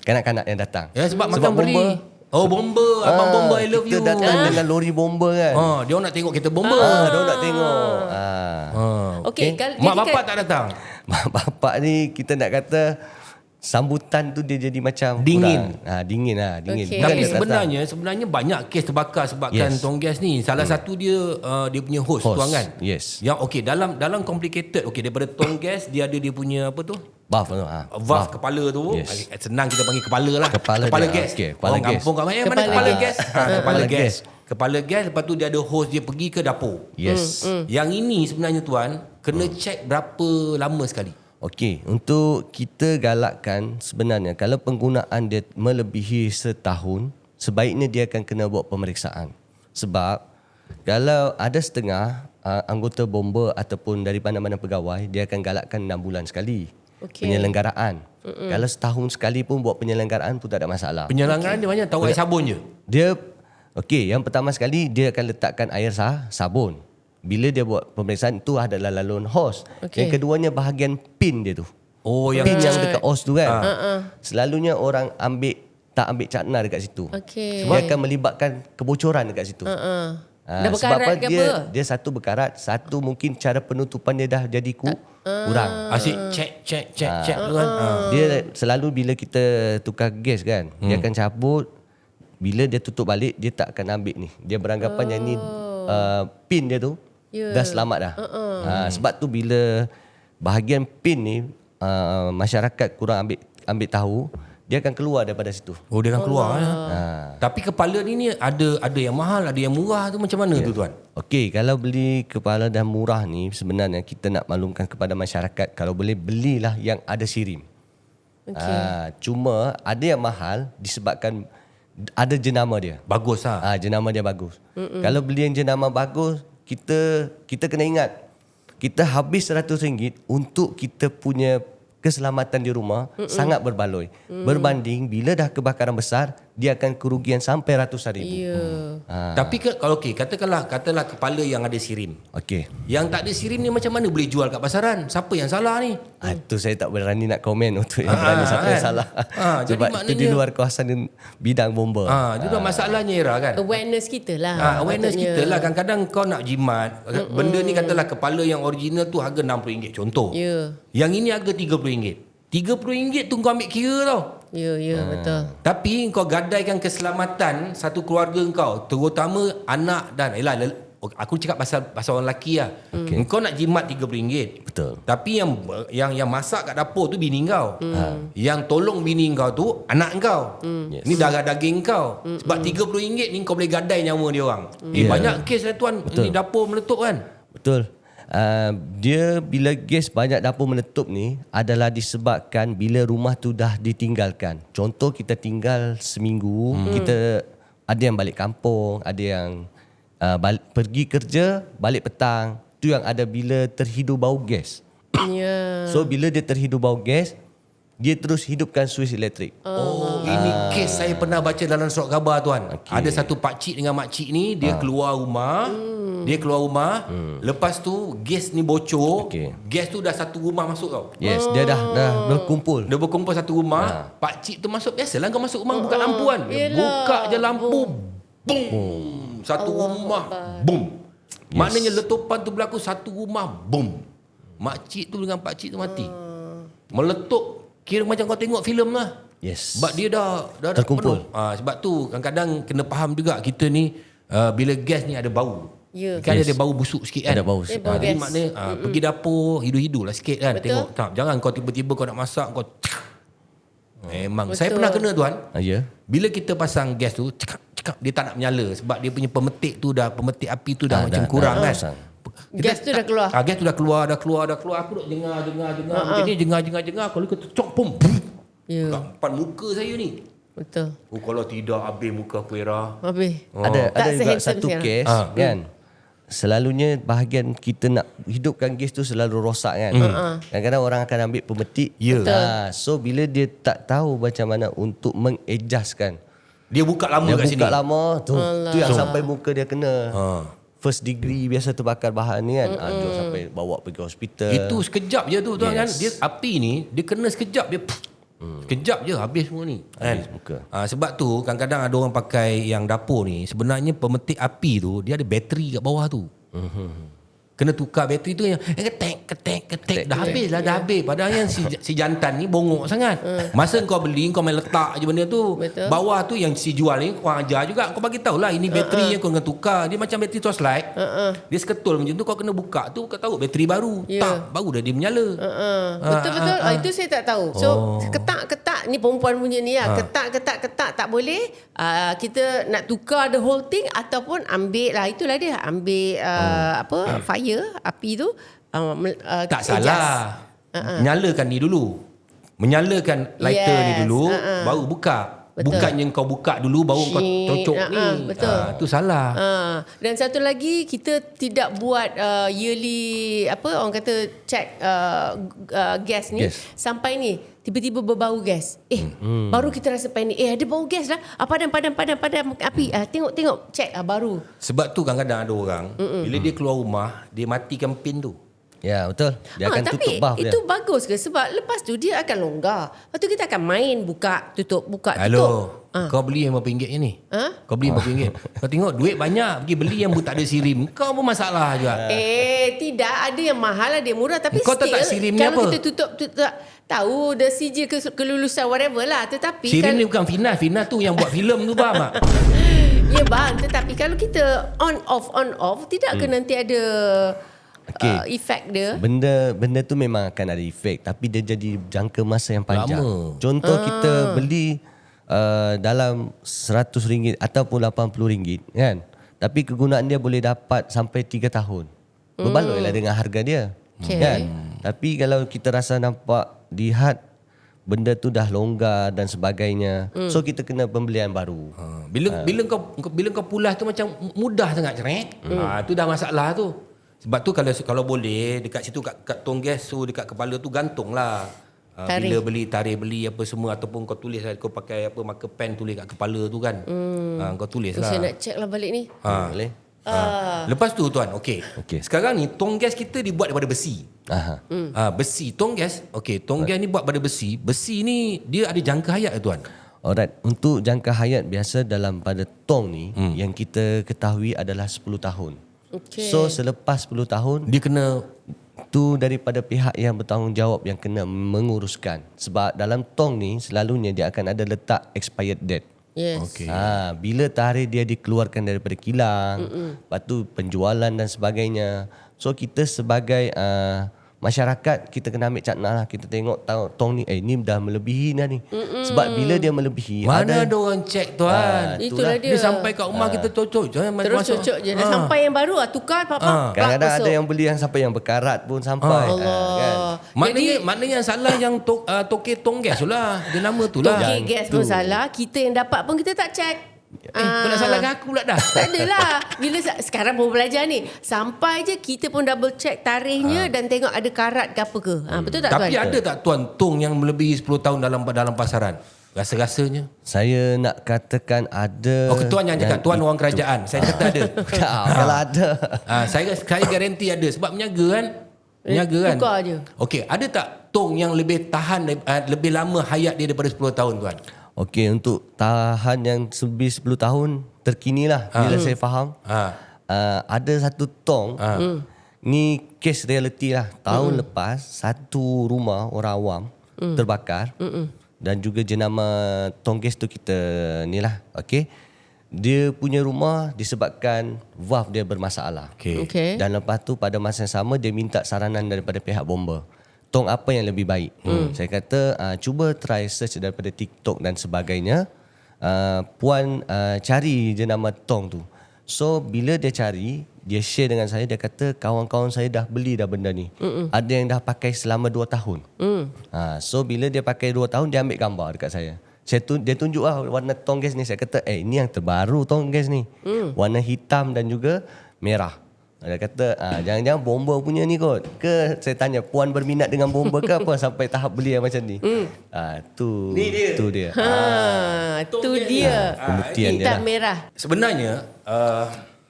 Speaker 1: Kanak-kanak yang datang.
Speaker 3: Ya, sebab makan beri.
Speaker 1: bomba.
Speaker 3: Bomba, abang bomba I love you.
Speaker 1: Kita datang dengan lori bomba kan.
Speaker 3: Dia orang nak tengok kita bomba.
Speaker 1: Dia orang nak tengok.
Speaker 4: Okey,
Speaker 3: Mak bapak tak datang.
Speaker 1: Mak bapak ni kita nak kata sambutan tu dia jadi macam
Speaker 3: Dingin.
Speaker 1: kurang. Dingin.
Speaker 4: Okey.
Speaker 3: Tapi
Speaker 1: dia datang.
Speaker 3: sebenarnya banyak kes terbakar sebabkan tong gas ni. Salah satu dia punya host tu kan.
Speaker 1: Yes.
Speaker 3: Yang okey dalam complicated, okey daripada tong gas dia ada dia punya apa tu?
Speaker 1: Buff tu.
Speaker 3: Valve kepala tu.
Speaker 1: Yes.
Speaker 3: Senang kita panggil kepala lah.
Speaker 1: Kepala dia.
Speaker 3: gas.
Speaker 1: Okey, kepala
Speaker 3: Orang
Speaker 1: gas.
Speaker 3: kampung kat mana
Speaker 4: Kepala
Speaker 3: kepala
Speaker 4: gas.
Speaker 3: gas. Kepala gas. Kepala gas, lepas tu dia ada host, dia pergi ke dapur.
Speaker 1: Yes.
Speaker 3: Yang ini sebenarnya tuan kena check berapa lama sekali.
Speaker 1: Okey, untuk kita galakkan sebenarnya kalau penggunaan dia melebihi setahun, sebaiknya dia akan kena buat pemeriksaan. Sebab kalau ada setengah anggota bomba ataupun dari mana-mana pegawai, dia akan galakkan 6 bulan sekali. penyelenggaraan. Kalau setahun sekali pun buat penyelenggaraan pun tak ada masalah.
Speaker 3: Penyelenggaraan dia macam tahu air sabun je.
Speaker 1: Dia yang pertama sekali dia akan letakkan air sabun. Bila dia buat pemeriksaan itu adalah laluan hos. Yang keduanya bahagian pin dia tu.
Speaker 3: Oh, yang
Speaker 1: Pin yang dekat hos tu kan. Selalunya orang tak ambil cakna dekat situ. Dia akan melibatkan kebocoran dekat situ.
Speaker 4: Dah
Speaker 1: Sebab
Speaker 4: berkarat
Speaker 1: apa
Speaker 4: ke apa?
Speaker 1: dia satu berkarat, satu mungkin cara penutupan dia dah jadi kurang.
Speaker 3: asyik check tu kan.
Speaker 1: Dia selalu bila kita tukar gas kan, dia akan cabut. Bila dia tutup balik, dia tak akan ambil ni. Dia beranggapan yang ni pin dia tu dah selamat dah. Sebab tu bila bahagian pin ni masyarakat kurang ambil tahu, dia akan keluar daripada situ.
Speaker 3: Oh, dia akan keluar. Tapi kepala ni ada yang mahal, ada yang murah tu macam mana tu tuan?
Speaker 1: Okey, kalau beli kepala dah murah ni sebenarnya kita nak maklumkan kepada masyarakat, kalau boleh belilah yang ada sirim. Cuma ada yang mahal disebabkan ada jenama dia.
Speaker 3: Bagus lah.
Speaker 1: Jenama dia bagus. Kalau beli yang jenama bagus, kita kena ingat kita habis RM100 untuk kita punya keselamatan di rumah sangat berbaloi. Berbanding bila dah kebakaran besar, dia akan kerugian sampai ratusan ribu.
Speaker 3: Tapi katakanlah kepala yang ada sirim.
Speaker 1: Okey.
Speaker 3: Yang tak ada sirim ni macam mana boleh jual kat pasaran? Siapa yang salah ni?
Speaker 1: Itu saya tak berani nak komen untuk yang berani siapa yang salah. Sebab itu di luar kawasan bidang bomba.
Speaker 3: Juga masalahnya Ira kan.
Speaker 4: Awareness kita lah.
Speaker 3: Awareness kita lah. Kadang-kadang kau nak jimat. Benda ni katalah kepala yang original tu harga RM60 contoh. Yang ini harga RM30. RM30 tu kau ambil kira tau.
Speaker 4: Ya, betul.
Speaker 3: Tapi kau gadaikan keselamatan satu keluarga kau, terutama anak dan aku cakap pasal orang lelaki lah. Kau nak jimat RM30.
Speaker 1: Betul.
Speaker 3: Tapi yang masak kat dapur tu bini kau. Yang tolong bini kau tu anak kau. Ni darah daging kau. Sebab RM30 ni kau boleh gadai nyawa dia orang. Banyak kes lah tuan.
Speaker 1: Betul.
Speaker 3: Ni dapur meletup kan.
Speaker 1: Betul. Dia bila gas banyak dapur meletup ni adalah disebabkan bila rumah tu dah ditinggalkan. Contoh kita tinggal seminggu, kita ada yang balik kampung, ada yang pergi kerja, balik petang. Tu yang ada bila terhidu bau gas. So bila dia terhidu bau gas, dia terus hidupkan suis elektrik.
Speaker 3: Ini kes saya pernah baca dalam surat khabar tuan. Ada satu pakcik dengan makcik ni, dia keluar rumah. Lepas tu gas ni bocor. Gas tu dah satu rumah masuk tau.
Speaker 1: Yes, dia dah berkumpul.
Speaker 3: Dia berkumpul satu rumah. Pakcik tu masuk, biasalah kau masuk rumah buka lampu kan. Dia buka je lampu. Boom. Satu rumah. Boom. Maknanya letupan tu berlaku satu rumah. Boom. Makcik tu dengan pakcik tu mati. Meletup. Kira macam kau tengok filem lah.
Speaker 1: Yes.
Speaker 3: Sebab dia dah
Speaker 1: terkumpul.
Speaker 3: Sebab tu kadang-kadang kena faham juga kita ni bila gas ni ada bau. Kan ada bau busuk sikit kan.
Speaker 1: Ada bau.
Speaker 3: Jadi maknanya pergi dapur hidu-hidu lah sikit kan.
Speaker 4: Betul.
Speaker 3: Tengok tak, jangan kau tiba-tiba kau nak masak kau memang. Saya pernah kena tuan.
Speaker 1: Ya.
Speaker 3: Bila kita pasang gas tu cekak dia tak nak menyala sebab dia punya pemetik api tu dah macam kurang kan.
Speaker 4: Gas tu dah keluar.
Speaker 3: Gas tu dah keluar. Aku duk dengar. Jadi dengar. Kalau kita cok pum. Depan muka saya ni.
Speaker 4: Betul.
Speaker 3: Kalau tidak habis muka aku Ira.
Speaker 4: Habis.
Speaker 1: Ada
Speaker 4: Tak
Speaker 1: juga
Speaker 4: sehandsome
Speaker 1: satu
Speaker 4: sekarang.
Speaker 1: kes kan. Selalunya bahagian kita nak hidupkan gas tu selalu rosak kan. Kadang-kadang orang akan ambil pemetik. So bila dia tak tahu macam mana untuk mengadjustkan,
Speaker 3: Dia buka lama kat sini.
Speaker 1: Dia buka lama tu yang sampai muka dia kena first degree biasa terbakar bahan ni kan. Dia sampai bawa pergi hospital.
Speaker 3: Itu sekejap je tu tuan kan. Dia api ni dia kena sekejap dia sekejap je habis semua ni
Speaker 1: Habis
Speaker 3: kan?
Speaker 1: muka.
Speaker 3: Sebab tu kadang-kadang ada orang pakai yang dapur ni, sebenarnya pemetik api tu dia ada bateri kat bawah tu. Kena tukar bateri tu yang ketek dah habis lah, dah habis. Padahal yang si jantan ni bongok sangat. Masa kau beli kau main letak je benda tu.
Speaker 4: Betul.
Speaker 3: Bawah tu yang si jual ni kau ajar juga, kau bagi tahulah ini bateri yang kau kena tukar. Dia macam bateri torchlight. Dia seketul macam tu, kau kena buka tu kau tahu bateri baru. Tak, baru dah dia menyala.
Speaker 4: Betul. Itu saya tak tahu. So ketak ni perempuan punya ni lah. Ketak tak boleh. Kita nak tukar the whole thing ataupun ambil lah, itulah dia, ambil fire, api tu
Speaker 3: Tak salah. Nyalakan ni dulu. Menyalakan lighter ni dulu, baru buka.
Speaker 4: Betul.
Speaker 3: Bukannya kau buka dulu baru kau cocok ni.
Speaker 4: Betul.
Speaker 3: Itu salah.
Speaker 4: Dan satu lagi, kita tidak buat yearly orang kata check gas ni. Sampai ni tiba-tiba berbau gas. Baru kita rasa panik. Ada bau gas lah. Padam api. Tengok check baru.
Speaker 3: Sebab tu kadang-kadang ada orang bila dia keluar rumah, dia matikan pin tu.
Speaker 1: Ya, betul. Dia akan tutup valve
Speaker 4: tapi
Speaker 1: dia.
Speaker 4: itu bagus ke? Sebab lepas tu dia akan longgar. Lepas tu kita akan main buka tutup.
Speaker 3: Kau beli yang berapa ringgit ni? Kau beli yang berapa ringgit? Kau tengok duit banyak, pergi beli yang tak ada sirim. Kau pun masalah juga.
Speaker 4: Tidak. Ada yang mahal, ada yang murah. Tapi
Speaker 3: kau tak sirim ni
Speaker 4: kalau
Speaker 3: apa?
Speaker 4: kita tutup tahu dah sijil kelulusan whatever lah. Tetapi
Speaker 3: Sirim ni bukan Fina. Fina tu yang buat filem tu, faham tak?
Speaker 4: ya bang, tetapi kalau kita on off tidak ke nanti ada efek dia.
Speaker 1: Benda tu memang akan ada efek, tapi dia jadi jangka masa yang panjang.
Speaker 3: Lama.
Speaker 1: Contoh kita beli dalam RM100 ataupun RM80 kan. Tapi kegunaan dia boleh dapat sampai 3 tahun. Berbaloi dengan harga dia. Kan? Tapi kalau kita rasa nampak lihat benda tu dah longgar dan sebagainya, so kita kena pembelian baru.
Speaker 3: Bila kau pulas tu macam mudah sangat ceret. Tu dah masalah tu. Sebab tu kalau boleh dekat situ kat tong gas tu dekat kepala tu gantunglah. Bila tarikh beli apa semua, ataupun kau tulis lah, kau pakai marker pen tulis kat kepala tu kan. Kau tulis lah.
Speaker 4: Saya nak check lah balik ni.
Speaker 1: Boleh?
Speaker 3: Lepas tu tuan, okey. Sekarang ni tong gas kita dibuat daripada besi. Besi, tong gas. Okey, tong gas ni buat daripada besi. Besi ni dia ada jangka hayat ke tuan?
Speaker 1: Alright, untuk jangka hayat biasa dalam pada tong ni yang kita ketahui adalah 10 tahun. So selepas 10 tahun
Speaker 3: Dia kena
Speaker 1: tu daripada pihak yang bertanggungjawab yang kena menguruskan. Sebab dalam tong ni selalunya dia akan ada letak expired date.
Speaker 4: Yes.
Speaker 1: Bila tarikh dia dikeluarkan daripada kilang, lepas tu penjualan dan sebagainya. So kita sebagai masyarakat, kita kena ambil catnah lah. Kita tengok tong ni, ni dah melebihi dah ni. Sebab bila dia melebihi,
Speaker 3: mana ada orang cek tuan.
Speaker 4: Itulah dia.
Speaker 3: Dia sampai kat rumah kita cocok je.
Speaker 4: Terus cocok je. Dah sampai yang baru tukar
Speaker 1: kadang-kadang ada yang beli yang sampai yang berkarat pun sampai.
Speaker 4: Allah.
Speaker 3: Kan? Maknanya yang salah yang toke tong gas tu lah. Dia nama tu lah.
Speaker 4: Toke gas pun salah. Kita yang dapat pun kita tak check.
Speaker 3: Kau nak salah dengan aku pula dah.
Speaker 4: Tak adalah. Bila sekarang pun belajar ni, sampai je kita pun double check tarikhnya dan tengok ada karat ke apa ke. Betul tak tuan?
Speaker 3: Tapi ada tak tuan tong yang melebihi 10 tahun dalam pasaran? Rasa-rasanya
Speaker 1: Saya nak katakan ada.
Speaker 3: Tuan yang cakap, tuan orang kerajaan. Saya kata ada.
Speaker 1: Kalau ada.
Speaker 3: Saya garanti ada. Sebab menyaga kan.
Speaker 4: Tukar je.
Speaker 3: Okey, ada tak tong yang lebih tahan, lebih lama hayat dia daripada 10 tahun tuan?
Speaker 1: Okey, untuk tahan yang lebih 10 tahun terkini lah bila saya faham. Ada satu tong. Ni kes reality lah. Tahun lepas satu rumah orang awam terbakar. Dan juga jenama tong gas tu kita ni lah. Okey. Dia punya rumah disebabkan valve dia bermasalah.
Speaker 4: Okey.
Speaker 1: Dan lepas tu pada masa yang sama dia minta saranan daripada pihak bomba. Tong apa yang lebih baik? Saya kata cuba try search daripada TikTok dan sebagainya. Puan cari je nama tong tu. So bila dia cari, dia share dengan saya, dia kata kawan-kawan saya dah beli dah benda ni. Ada yang dah pakai selama 2 tahun. So bila dia pakai 2 tahun, dia ambil gambar dekat saya. Dia tunjuk lah warna tong gas ni. Saya kata ini yang terbaru tong gas ni. Warna hitam dan juga merah. Dia kata jangan-jangan bomba punya ni kot. Ke saya tanya puan berminat dengan bomba ke apa sampai tahap beli yang macam ni. Tu dia. Tu dia. Pembuktian dia
Speaker 4: hitam
Speaker 1: lah.
Speaker 4: merah.
Speaker 3: Sebenarnya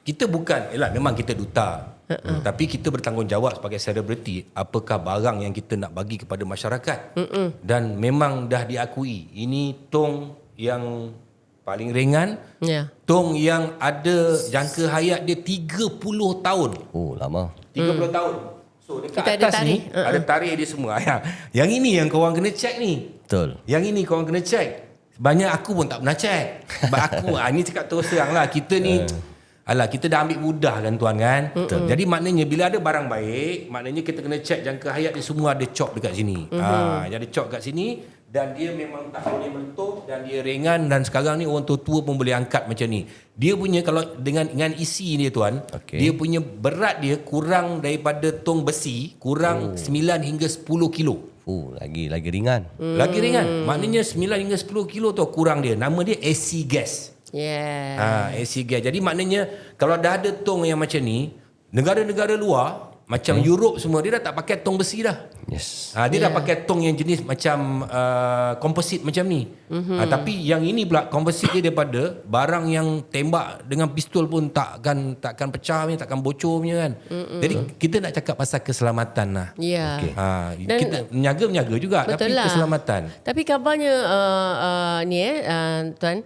Speaker 3: kita bukan, memang kita duta. Tapi kita bertanggungjawab sebagai selebriti apakah barang yang kita nak bagi kepada masyarakat. Dan memang dah diakui ini tong yang paling ringan. Tong yang ada jangka hayat dia 30 tahun.
Speaker 1: Oh, lama.
Speaker 3: 30 tahun. So dekat
Speaker 4: Kita ada
Speaker 3: atas
Speaker 4: tarikh.
Speaker 3: ni ada tarikh dia semua. Yang ini yang korang kena check ni.
Speaker 1: Betul.
Speaker 3: Yang ini korang kena check. Banyak aku pun tak pernah check. Sebab aku ni cakap terus terang lah, kita ni kita dah ambil mudah kan tuan kan. Jadi maknanya bila ada barang baik, maknanya kita kena check jangka hayat dia semua ada cop dekat sini. Jadi cop kat sini dan dia memang tak boleh meletup dan dia ringan, dan sekarang ni orang tua-tua pun boleh angkat macam ni. Dia punya kalau dengan isi dia tuan, dia punya berat dia kurang daripada tong besi, kurang 9 hingga 10 kilo.
Speaker 1: Lagi ringan.
Speaker 3: Lagi ringan. Maknanya 9 hingga 10 kilo tu kurang dia. Nama dia AC gas.
Speaker 4: Yeah.
Speaker 3: AC gas. Jadi maknanya kalau dah ada tong yang macam ni, negara-negara luar macam Europe semua dia dah tak pakai tong besi dah.
Speaker 1: Yes.
Speaker 3: Dia dah pakai tong yang jenis macam komposit macam ni. Tapi yang ini pula komposit dia daripada barang yang tembak dengan pistol pun takkan pecah punya, takkan bocor punya kan. Jadi kita nak cakap pasal keselamatan lah.
Speaker 4: Ya.
Speaker 3: Okay.
Speaker 4: Dan
Speaker 3: Kita menjaga juga tapi
Speaker 4: lah.
Speaker 3: keselamatan.
Speaker 4: Tapi kabarnya Tuan,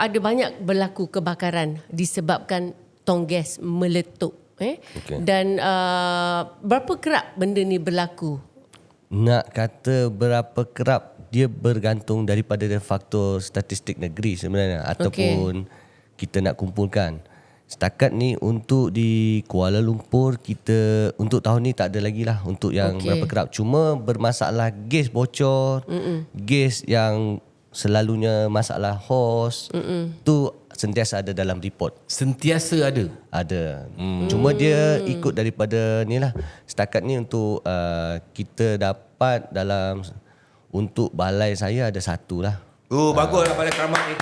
Speaker 4: ada banyak berlaku kebakaran disebabkan tong gas meletup.
Speaker 1: Okey.
Speaker 4: Dan berapa kerap benda ni berlaku?
Speaker 1: Nak kata berapa kerap, dia bergantung daripada faktor statistik negeri sebenarnya ataupun kita nak kumpulkan. Setakat ni untuk di Kuala Lumpur kita untuk tahun ni tak ada lagi lah untuk yang berapa kerap. Cuma bermasalah gas bocor, gas yang selalunya masalah hos tu sentiasa ada dalam report.
Speaker 3: Sentiasa ada.
Speaker 1: Ada. Cuma dia ikut daripada ni lah. Setakat ni untuk kita dapat dalam untuk balai saya ada satu lah.
Speaker 3: Bagus lah balai keramat ni.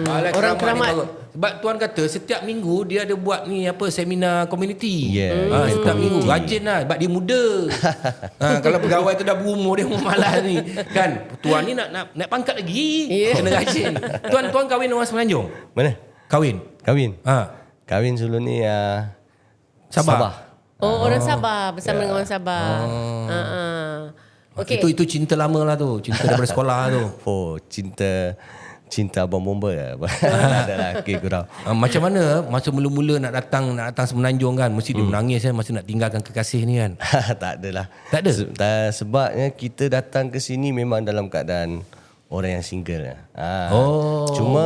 Speaker 3: Balai
Speaker 4: Orang
Speaker 3: keramat ni
Speaker 4: keramat.
Speaker 3: bagus. Sebab tuan kata setiap minggu dia ada buat ni seminar community. Setiap minggu rajin lah sebab dia muda. Kalau pegawai tu dah berumur dia malas ni. Kan? Tuan ni nak pangkat lagi. Kena rajin. Tuan kahwin orang Semenanjung?
Speaker 1: Mana?
Speaker 3: Kahwin.
Speaker 1: Kahwin sebelum ni
Speaker 3: Sabah.
Speaker 4: Orang Sabah bersama dengan orang Sabah.
Speaker 3: Okay. Itu cinta lama lah tu. Cinta daripada sekolah tu.
Speaker 1: Cinta abang bomba lah. Ada lah. Okay, kurang.
Speaker 3: Macam mana masa mula-mula nak datang Semenanjung kan, mesti dia menangis kan masa nak tinggalkan kekasih ni kan.
Speaker 1: Tak adalah.
Speaker 3: Tak ada?
Speaker 1: Sebabnya kita datang ke sini memang dalam keadaan orang yang single. Cuma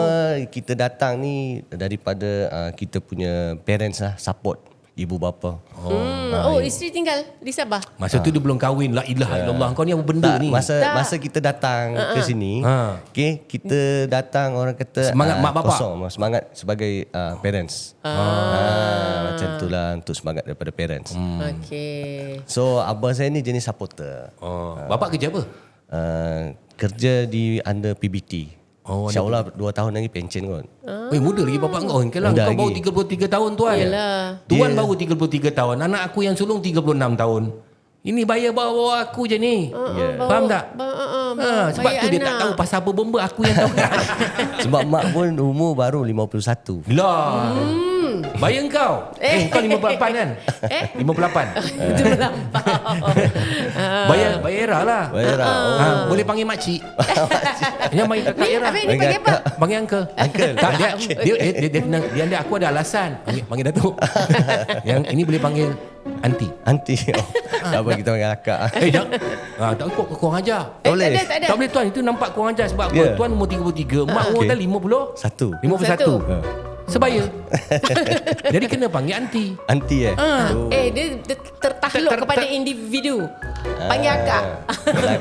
Speaker 1: kita datang ni daripada kita punya parents lah, support ibu bapa.
Speaker 4: Isteri tinggal di Sabah.
Speaker 3: Masa tu dia belum kahwin. La ilaha illallah. Kau ni apa benda ni?
Speaker 1: Masa kita datang ke sini, kita datang orang kata
Speaker 3: semangat mak bapak.
Speaker 1: Semangat sebagai parents. Macam itulah untuk semangat daripada parents.
Speaker 4: Okey.
Speaker 1: So abang saya ni jenis supporter.
Speaker 3: Bapak kerja apa?
Speaker 1: Kerja di under PBT. InsyaAllah 2 tahun lagi pencen kot.
Speaker 3: Muda lagi bapak kau. Kau baru 33 tahun tuan.
Speaker 4: Yelah.
Speaker 3: Tuan baru 33 tahun. Anak aku yang sulung 36 tahun. Ini bayar bawa aku je ni. Faham tak? Sebab tu dia tak tahu pasal apa bomba. Aku yang tahu.
Speaker 1: Sebab mak pun umur baru 51.
Speaker 3: Lah. Bayar kau. Kau 58 kan? 58.
Speaker 4: Itu melampau.
Speaker 3: Bayar Era lah.
Speaker 1: Bayar lah.
Speaker 3: Boleh panggil makcik. Yang panggil kakak Era.
Speaker 4: Habis ni panggil apa?
Speaker 3: Panggil uncle. Tak, dia aku ada alasan. Panggil Datuk. Yang ini boleh panggil aunty.
Speaker 1: Tak apa kita panggil akak.
Speaker 3: Jangan. Tak kau kurang ajar.
Speaker 1: Tak boleh.
Speaker 4: Tak ada.
Speaker 3: Tak boleh tuan, itu nampak kurang ajar sebab apa? Tuan umur 33, mak umur dah 51. Sebaya. Jadi kena panggil aunty.
Speaker 4: Dia tertakluk kepada individu. Panggil akak.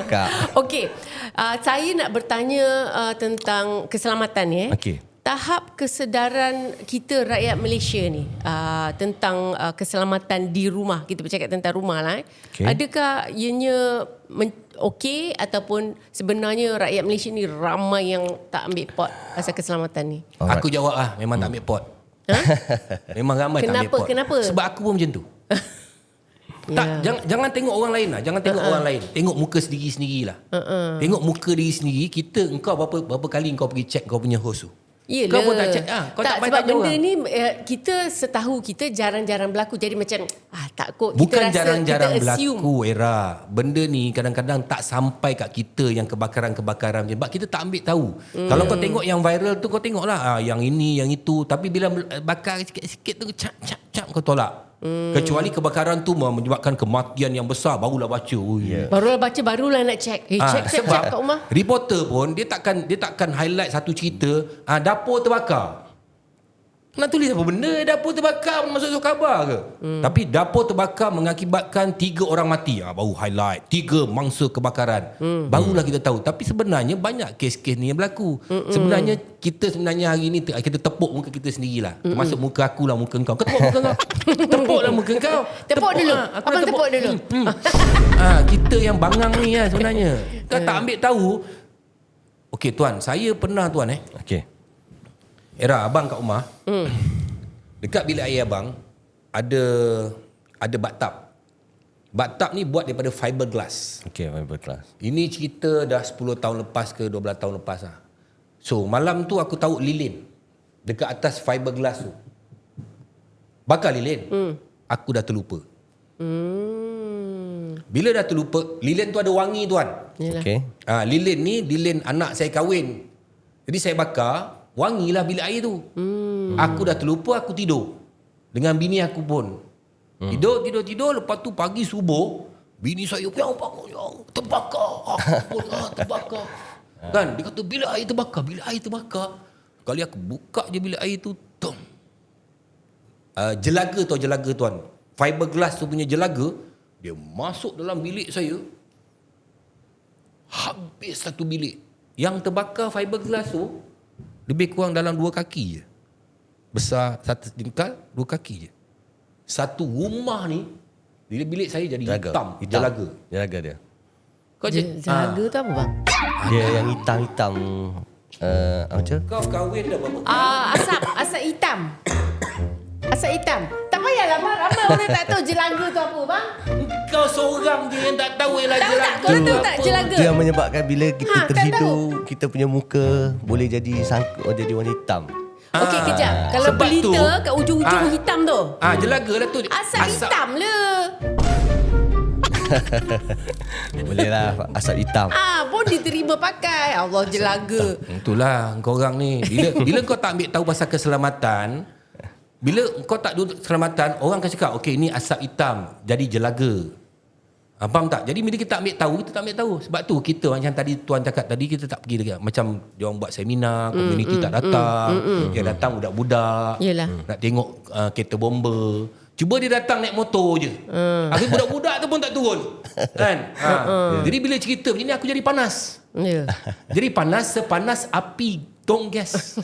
Speaker 1: Akak.
Speaker 4: Okey. Saya nak bertanya tentang keselamatan ni.
Speaker 1: Okey.
Speaker 4: Tahap kesedaran kita rakyat Malaysia ni tentang keselamatan di rumah. Kita bercakap tentang rumah lah.
Speaker 1: Okay.
Speaker 4: Adakah ianya okey ataupun sebenarnya rakyat Malaysia ni ramai yang tak ambil pot pasal keselamatan ni?
Speaker 3: Aku jawab lah, memang tak ambil pot. Memang ramai tak ambil pot.
Speaker 4: Kenapa?
Speaker 3: Sebab aku pun macam tu. Tak, jangan tengok orang lain lah. Jangan tengok orang lain. Tengok muka sendiri-sendiri lah. Tengok muka diri sendiri. Engkau berapa kali kau pergi check kau punya host tu?
Speaker 4: Yelah.
Speaker 3: Kau pun tak check. Kau tak
Speaker 4: sebab benda
Speaker 3: orang.
Speaker 4: ni kita setahu kita jarang-jarang berlaku. Jadi macam tak kot.
Speaker 3: Bukan
Speaker 4: kita
Speaker 3: jarang-jarang
Speaker 4: kita assume.
Speaker 3: berlaku Era. Benda ni kadang-kadang tak sampai kat kita yang kebakaran-kebakaran. Sebab kita tak ambil tahu. Kalau kau tengok yang viral tu, kau tengoklah yang ini, yang itu. Tapi bila bakar sikit-sikit tu, cap kau tolak. Kecuali kebakaran tu menyebabkan kematian yang besar, barulah baca.
Speaker 4: Barulah baca, barulah nak check. Check kat rumah.
Speaker 3: Reporter pun dia takkan highlight satu cerita, dapur terbakar. Nak tulis apa benda dapur terbakar masuk khabar ke? Tapi dapur terbakar mengakibatkan 3 orang mati. Baru highlight 3 mangsa kebakaran. Barulah kita tahu. Tapi sebenarnya banyak kes-kes ni yang berlaku. Sebenarnya kita hari ni kita tepuk muka kita sendirilah. Termasuk muka aku lah, muka kau. Kau tepuk muka kau. Tepuklah muka kau.
Speaker 4: Tepuk dulu.
Speaker 3: Aku
Speaker 4: Abang
Speaker 3: dah
Speaker 4: tepuk dulu.
Speaker 3: Kita yang bangang ni lah sebenarnya. Kau tak ambil tahu. Okey tuan, saya pernah tuan
Speaker 1: Okey.
Speaker 3: Era abang kat rumah, dekat bilik air abang ada bathtub. Bathtub ni buat daripada fiberglass.
Speaker 1: Okey, fiberglass.
Speaker 3: Ini cerita dah 10 tahun lepas ke 12 tahun lepas lah. So malam tu aku tahu lilin dekat atas fiberglass tu. Bakar lilin. Aku dah terlupa. Bila dah terlupa, lilin tu ada wangi tuan.
Speaker 1: Okey.
Speaker 3: Lilin ni lilin anak saya kahwin. Jadi saya bakar, wangilah bilik air tu. Aku dah terlupa, aku tidur. Dengan bini aku pun. Tidur. Lepas tu pagi subuh, bini saya pun terbakar. Terbakar. Kan, dia kata bilik air terbakar. Kali aku buka je bilik air tu, tom. Jelaga tuan. Fiberglass tu punya jelaga, dia masuk dalam bilik saya. Habis satu bilik. Yang terbakar fiberglass tu lebih kurang dalam 2 kaki je. Besar satu jengkal, 2 kaki je. Satu rumah ni, bilik saya jadi hitam. Jelaga dia. Kau
Speaker 4: Jelaga tu apa bang?
Speaker 1: Dia yang hitam-hitam. Macam?
Speaker 3: Kau kahwin dah berapa?
Speaker 4: Asap hitam. Asap hitam. Tak payahlah bang. Ramai orang tak tahu jelaga tu apa bang.
Speaker 3: Kau seorang je yang tak tahu ialah
Speaker 4: Tahu tak?
Speaker 3: jelaga.
Speaker 4: Korang tahu tak jelaga?
Speaker 1: Dia yang menyebabkan bila kita
Speaker 4: tak
Speaker 1: terhidur, kita punya muka boleh jadi sangkut, jadi warna hitam.
Speaker 4: Okey kejap. Kalau
Speaker 3: sebab
Speaker 4: pelita
Speaker 3: tu,
Speaker 4: kat ujung-ujung hitam tu.
Speaker 3: Jelaga lah tu.
Speaker 4: Asap hitam le.
Speaker 1: Boleh lah asap hitam.
Speaker 4: Pun diterima pakai. Allah jelaga.
Speaker 3: Itulah korang ni. Bila kau tak ambil tahu pasal keselamatan, bila kau tak duduk keselamatan, orang akan cakap, okey ni asap hitam, jadi jelaga. Faham tak? Jadi bila kita ambil tahu, kita tak ambil tahu. Sebab tu kita macam tadi tuan cakap tadi, kita tak pergi lagi. Macam dia orang buat seminar, community tak datang. Yang datang budak-budak.
Speaker 4: Yelah.
Speaker 3: Nak tengok kereta bomba. Cuba dia datang naik motor je. Habis budak-budak tu pun tak turun. Kan? Jadi bila cerita macam ni aku jadi panas.
Speaker 4: Ya.
Speaker 3: Jadi panas sepanas api tong gas.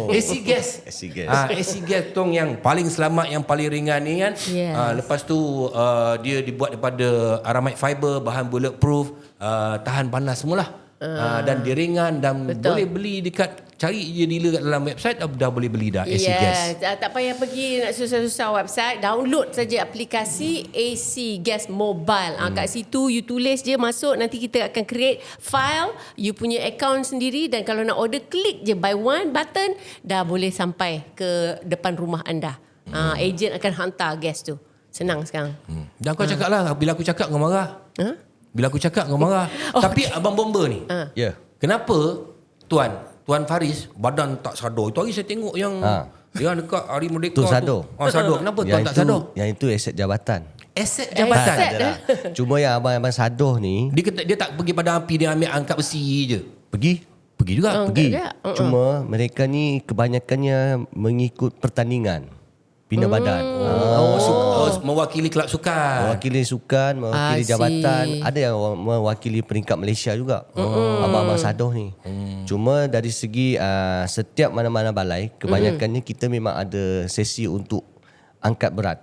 Speaker 3: AC gas. AC gas tong yang paling selamat, yang paling ringan ni kan.
Speaker 4: Yes.
Speaker 3: Lepas tu dia dibuat daripada aramid fiber, bahan bulletproof, tahan panas semualah. Dan dia ringan dan
Speaker 4: Betul.
Speaker 3: boleh beli dekat, cari je dealer kat dalam website, dah boleh beli dah AC gas.
Speaker 4: Tak payah pergi nak susah-susah website. Download saja aplikasi AC Gas Mobile. Kat situ you tulis je, masuk, nanti kita akan create file, you punya account sendiri, dan kalau nak order, klik je buy one button, dah boleh sampai ke depan rumah anda. Agent akan hantar gas tu. Senang sekarang.
Speaker 3: Dan kau cakap lah, bila aku cakap kau marah. Bila aku cakap kau marah. Tapi abang bomba ni,
Speaker 1: Ya.
Speaker 3: kenapa Tuan Faris badan tak sadar? Itu hari saya tengok yang dekat Hari Merdeka
Speaker 1: Tu sadar.
Speaker 3: Sadar. Kenapa tuan tak sadar?
Speaker 1: Yang itu aset jabatan.
Speaker 3: Aset jabatan.
Speaker 4: Aset.
Speaker 1: Cuma yang abang sadar ni,
Speaker 3: Dia tak pergi padang api, dia ambil angkat besi je.
Speaker 1: pergi
Speaker 3: juga.
Speaker 1: pergi.
Speaker 4: enggak.
Speaker 1: Cuma mereka ni kebanyakannya mengikut pertandingan. Bina badan.
Speaker 3: Mewakili kelab sukan.
Speaker 1: Mewakili sukan, mewakili
Speaker 4: I see.
Speaker 1: jabatan. Ada yang mewakili peringkat Malaysia juga. Abang-abang sadoh ni. Cuma dari segi setiap mana-mana balai, kebanyakannya kita memang ada sesi untuk angkat berat.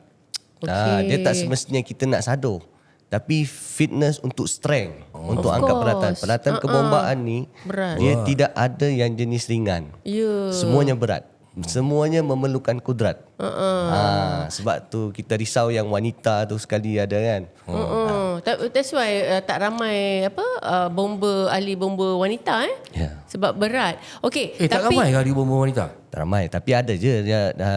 Speaker 1: Dia tak semestinya kita nak sadoh. Tapi fitness untuk strength, untuk
Speaker 4: Of
Speaker 1: angkat
Speaker 4: course.
Speaker 1: beratan. Peralatan kebombaan ni,
Speaker 4: Berat.
Speaker 1: dia tidak ada yang jenis ringan.
Speaker 4: Ya.
Speaker 1: Semuanya berat. Semuanya memerlukan kudrat. Sebab tu kita risau yang wanita tu sekali ada kan.
Speaker 4: That's why tak ramai bomba, ahli bomba wanita
Speaker 1: Ya.
Speaker 4: sebab berat. Okey,
Speaker 3: Tak
Speaker 4: tapi
Speaker 3: ramai kali bomba wanita?
Speaker 1: Tak ramai, tapi ada je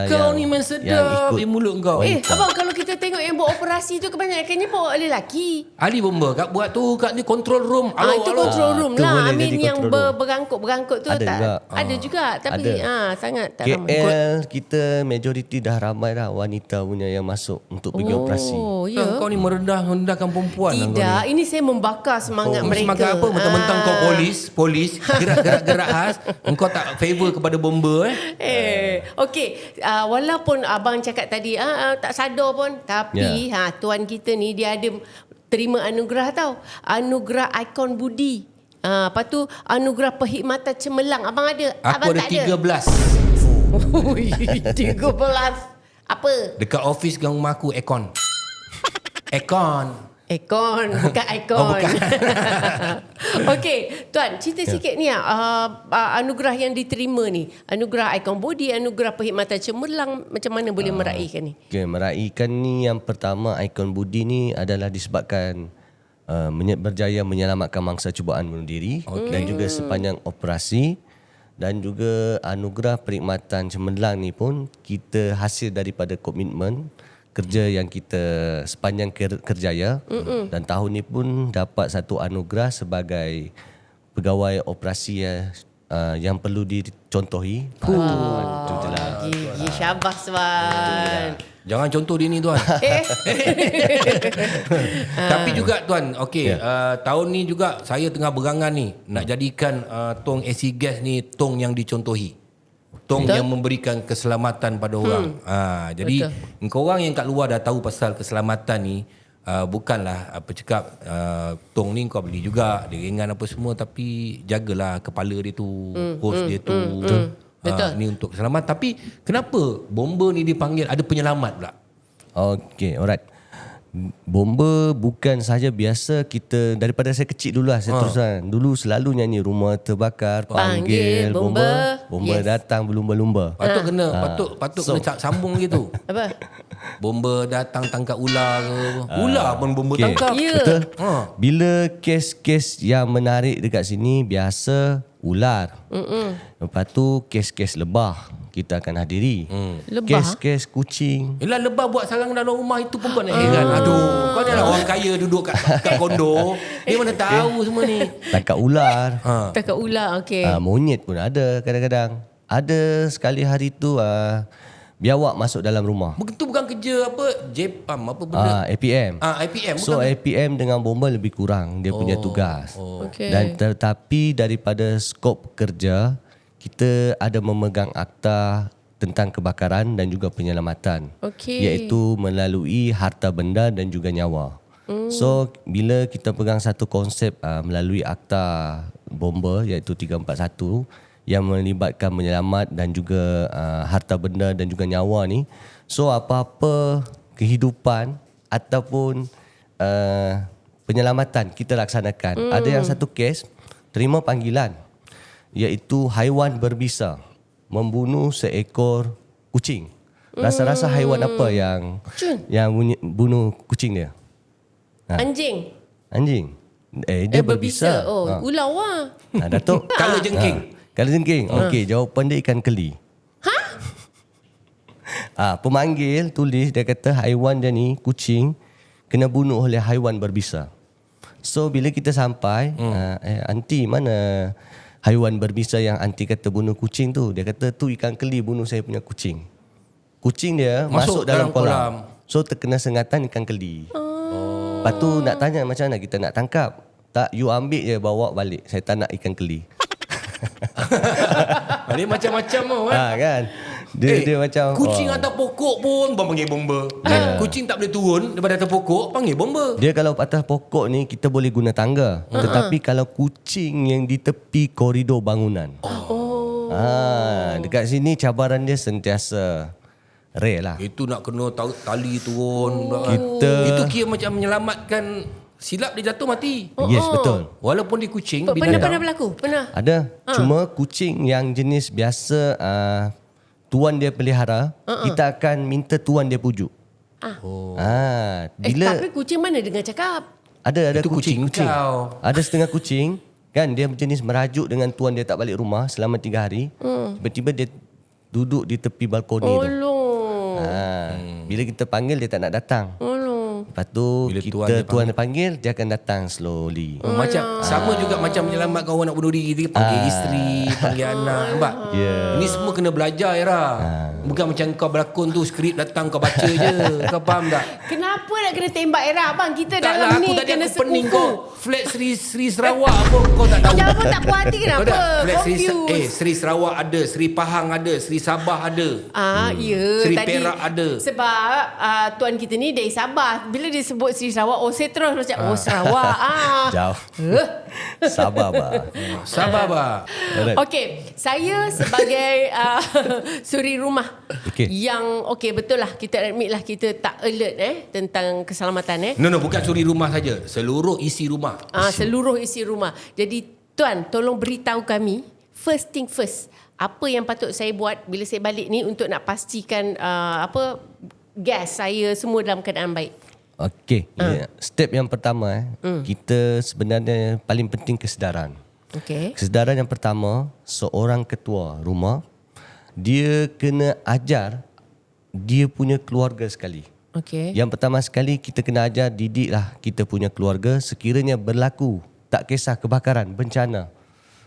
Speaker 3: Kau ni memang sedap di mulut kau.
Speaker 4: abang, kalau kita tengok yang buat operasi tu kebanyakannya pun lelaki.
Speaker 3: Ahli bomba kat buat tu kat ni control room.
Speaker 4: Itu control room
Speaker 1: tu
Speaker 4: lah.
Speaker 1: boleh
Speaker 4: Amin
Speaker 1: jadi
Speaker 4: yang
Speaker 1: control room.
Speaker 4: berangkut-berangkut tu
Speaker 1: Ada juga.
Speaker 4: Ada juga, tapi sangat tak ramai.
Speaker 1: KL kita majoriti dah ramai dah wanita punya yang masuk untuk pergi operasi.
Speaker 4: Oh, ya.
Speaker 3: Kau ni merendahkan perempuan.
Speaker 4: Tidak, ini saya membakar semangat mereka.
Speaker 3: Semangat apa? Mentang-mentang kau polis, gerak-gerak khas, engkau tak favor kepada bomba
Speaker 4: Okey, walaupun abang cakap tadi tak sadar pun, tapi tuan kita ni dia ada terima anugerah tau. Anugerah ikon budi. Lepas tu anugerah perkhidmatan cemerlang. Abang ada?
Speaker 3: Aku
Speaker 4: abang
Speaker 3: ada
Speaker 4: tak
Speaker 3: 13.
Speaker 4: Ui, 13. Apa?
Speaker 3: Dekat office gang rumah aku aircon. Aircon.
Speaker 4: Ikon, bukan ikon.
Speaker 3: Oh, bukan.
Speaker 4: Okey, Tuan, cerita sikit ni anugerah yang diterima ni. Anugerah ikon budi, anugerah perkhidmatan cemerlang, macam mana boleh meraihkan ni?
Speaker 1: Okay, meraihkan ni yang pertama ikon budi ni adalah disebabkan berjaya menyelamatkan mangsa cubaan bunuh diri dan juga sepanjang operasi, dan juga anugerah perkhidmatan cemerlang ni pun kita hasil daripada komitmen kerja yang kita sepanjang kerjaya dan tahun ni pun dapat satu anugerah sebagai pegawai operasi yang perlu dicontohi. Itu je lah.
Speaker 4: Gigi, syabas Tuan.
Speaker 3: Jangan contoh dia ni tuan. Tapi juga tuan, tahun ni juga saya tengah berangan ni nak jadikan tong AC Gas ni tong yang dicontohi. Tong yang memberikan keselamatan pada orang. Jadi engkau orang yang kat luar dah tahu pasal keselamatan ni, bukanlah apa cakap tong ni kau beli juga, dia ringan apa semua, tapi jagalah kepala dia tu, hos dia tu.
Speaker 4: Betul.
Speaker 3: Ni untuk keselamatan. Tapi kenapa bomba ni dipanggil ada penyelamat pula?
Speaker 1: Okay, alright. Bomba bukan sahaja biasa kita, daripada saya kecil dulu lah saya teruskan. Dulu selalu nyanyi rumah terbakar, panggil bomba, bomba datang berlumba-lumba.
Speaker 3: Patut kena kena sambung gitu.
Speaker 4: Apa?
Speaker 3: Bomba datang tangkap ular ke. Ular pun bomba tangkap.
Speaker 4: Ya.
Speaker 1: Betul. Bila kes-kes yang menarik dekat sini biasa ular. Lepas tu kes-kes lebah kita akan hadiri.
Speaker 4: Lebah?
Speaker 1: Kes-kes kucing.
Speaker 3: Yelah, lebah buat sarang dalam rumah itu pun kau nak heran. Aduh, kau ni lah orang kaya duduk kat kondo. Dia mana tahu semua ni.
Speaker 1: Tangkap ular.
Speaker 4: Tangkap ular, okey.
Speaker 1: Monyet pun ada kadang-kadang. Ada sekali hari tu biawak masuk dalam rumah.
Speaker 3: Itu bukan kerja apa? Jepam apa benda?
Speaker 1: APM.
Speaker 3: IPM bukan?
Speaker 1: So APM dengan bomba lebih kurang dia punya tugas.
Speaker 4: Okey.
Speaker 1: Dan tetapi daripada skop kerja kita ada memegang akta tentang kebakaran dan juga penyelamatan.
Speaker 4: Okey.
Speaker 1: Iaitu melalui harta benda dan juga nyawa. So bila kita pegang satu konsep melalui akta bomba iaitu 341 yang melibatkan menyelamat dan juga harta benda dan juga nyawa ni, so apa-apa kehidupan ataupun penyelamatan kita laksanakan. Ada yang satu kes terima panggilan iaitu haiwan berbisa membunuh seekor kucing. Rasa-rasa haiwan apa yang bunuh kucing dia?
Speaker 4: Anjing.
Speaker 1: Anjing. Dia berbisa.
Speaker 4: Ular lah.
Speaker 1: Datuk.
Speaker 3: Kala jengking.
Speaker 1: Kala jengking. Okey, jawapan dia ikan keli. Pemanggil tulis dia kata haiwan dia ni kucing kena bunuh oleh haiwan berbisa. So bila kita sampai, anti mana haiwan berbisa yang anti kata bunuh kucing tu? Dia kata tu ikan keli bunuh saya punya kucing. Kucing dia masuk dalam kolam. So terkena sengatan ikan keli. Lepas tu nak tanya macam mana kita nak tangkap? Tak, you ambil je bawa balik. Saya tak nak ikan keli.
Speaker 3: Dia macam-macam
Speaker 1: kan? Dia macam
Speaker 3: kucing atas pokok pun panggil bomba. Kucing tak boleh turun daripada atas pokok, panggil bomba.
Speaker 1: Dia kalau atas pokok ni kita boleh guna tangga. Tetapi kalau kucing yang di tepi koridor bangunan. Dekat sini cabaran dia sentiasa rare lah.
Speaker 3: Itu nak kena tali turun. Itu kira macam menyelamatkan. Silap dia jatuh mati.
Speaker 1: Yes, betul.
Speaker 3: Walaupun dia kucing.
Speaker 4: Pernah berlaku? Pernah?
Speaker 1: Ada. Cuma kucing yang jenis biasa tuan dia pelihara, kita akan minta tuan dia pujuk. Bila
Speaker 4: tapi kucing mana dengar cakap?
Speaker 1: ada
Speaker 3: Itu kucing kau.
Speaker 1: Ada setengah kucing kan dia jenis merajuk dengan tuan dia tak balik rumah selama 3 hari. Tiba-tiba dia duduk di tepi balkoni tu. Bila kita panggil dia tak nak datang. Lepas tu
Speaker 3: bila
Speaker 1: tuan dia panggil, dia akan datang slowly.
Speaker 3: Macam sama juga macam menyelamatkan orang nak bunuh diri, dia panggil isteri, panggil anak, nampak? Ini semua kena belajar Era. Bukan macam kau berlakon tu, skrip datang kau baca je. Kau faham tak?
Speaker 4: Kenapa nak kena tembak era abang? Kita
Speaker 3: Tak
Speaker 4: dalam
Speaker 3: lah,
Speaker 4: ni
Speaker 3: aku tadi
Speaker 4: kena
Speaker 3: aku pening
Speaker 4: sekufu.
Speaker 3: kau. Flat Sri Sarawak pun kau tak tahu.
Speaker 4: Jangan pun tak puas hati
Speaker 3: Kau
Speaker 4: kenapa?
Speaker 3: dah Flat
Speaker 4: Confused.
Speaker 3: Sri Sarawak ada, Sri Pahang ada, Sri Sabah ada.
Speaker 4: Ya.
Speaker 3: Sri
Speaker 4: Tadi,
Speaker 3: Perak ada.
Speaker 4: Sebab tuan kita ni dari Sabah. Bila dia sebut Sri Sarawak, saya terus macam, Sarawak.
Speaker 1: Jauh. Sabar bah.
Speaker 3: Sabar bah.
Speaker 1: Alright.
Speaker 4: Okey, saya sebagai suri rumah
Speaker 1: Okey.
Speaker 4: yang betul lah, kita admit lah kita tak alert tentang keselamatan
Speaker 3: No, bukan suri rumah saja. Seluruh isi rumah.
Speaker 4: seluruh isi rumah. Jadi tuan tolong beritahu kami first thing first, apa yang patut saya buat bila saya balik ni untuk nak pastikan gas saya semua dalam keadaan baik.
Speaker 1: Okey, step yang pertama kita sebenarnya paling penting kesedaran.
Speaker 4: Okey.
Speaker 1: Kesedaran yang pertama, seorang ketua rumah dia kena ajar dia punya keluarga sekali.
Speaker 4: Okey.
Speaker 1: Yang pertama sekali kita kena ajar didiklah kita punya keluarga sekiranya berlaku tak kisah kebakaran, bencana.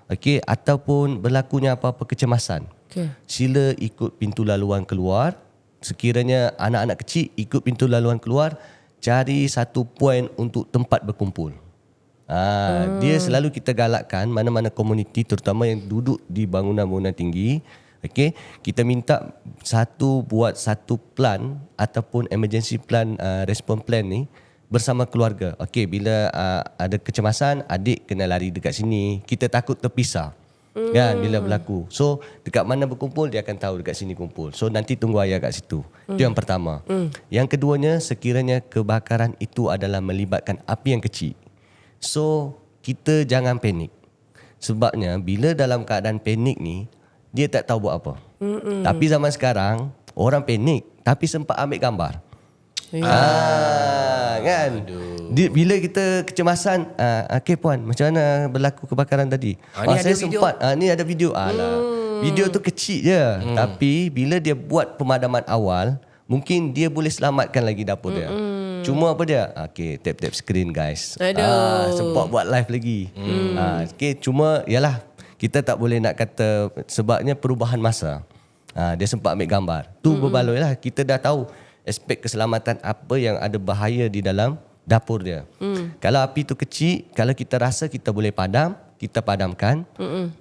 Speaker 1: Okey, ataupun berlakunya apa-apa kecemasan.
Speaker 4: Okey.
Speaker 1: Sila ikut pintu laluan keluar. Sekiranya anak-anak kecil ikut pintu laluan keluar, cari satu poin untuk tempat berkumpul. Dia selalu kita galakkan mana-mana komuniti terutama yang duduk di bangunan-bangunan tinggi. Okay, kita minta buat satu plan ataupun emergency plan, response plan ni bersama keluarga. Okay, bila ada kecemasan, adik kena lari dekat sini. Kita takut terpisah. Kan bila berlaku. So dekat mana berkumpul dia akan tahu dekat sini kumpul. So nanti tunggu ayah kat situ. Itu yang pertama. Yang keduanya, sekiranya kebakaran itu adalah melibatkan api yang kecil. So kita jangan panik. Sebabnya bila dalam keadaan panik ni dia tak tahu buat apa. Tapi zaman sekarang orang panik tapi sempat ambil gambar. Kan? Bila kita kecemasan, okay puan, macam mana berlaku kebakaran tadi?
Speaker 3: Ni ada
Speaker 1: saya
Speaker 3: video.
Speaker 1: sempat, ni ada video. Video tu kecil je. Tapi bila dia buat pemadaman awal, mungkin dia boleh selamatkan lagi dapur dia. Cuma apa dia? Okay, tap-tap screen guys.
Speaker 4: Aduh.
Speaker 1: Sempat buat live lagi. Okay, cuma yalah, kita tak boleh nak kata sebabnya perubahan masa. Dia sempat ambil gambar. Tu berbaloi lah. Kita dah tahu aspek keselamatan apa yang ada bahaya di dalam dapur dia. Kalau api tu kecil, kalau kita rasa kita boleh padam, kita padamkan.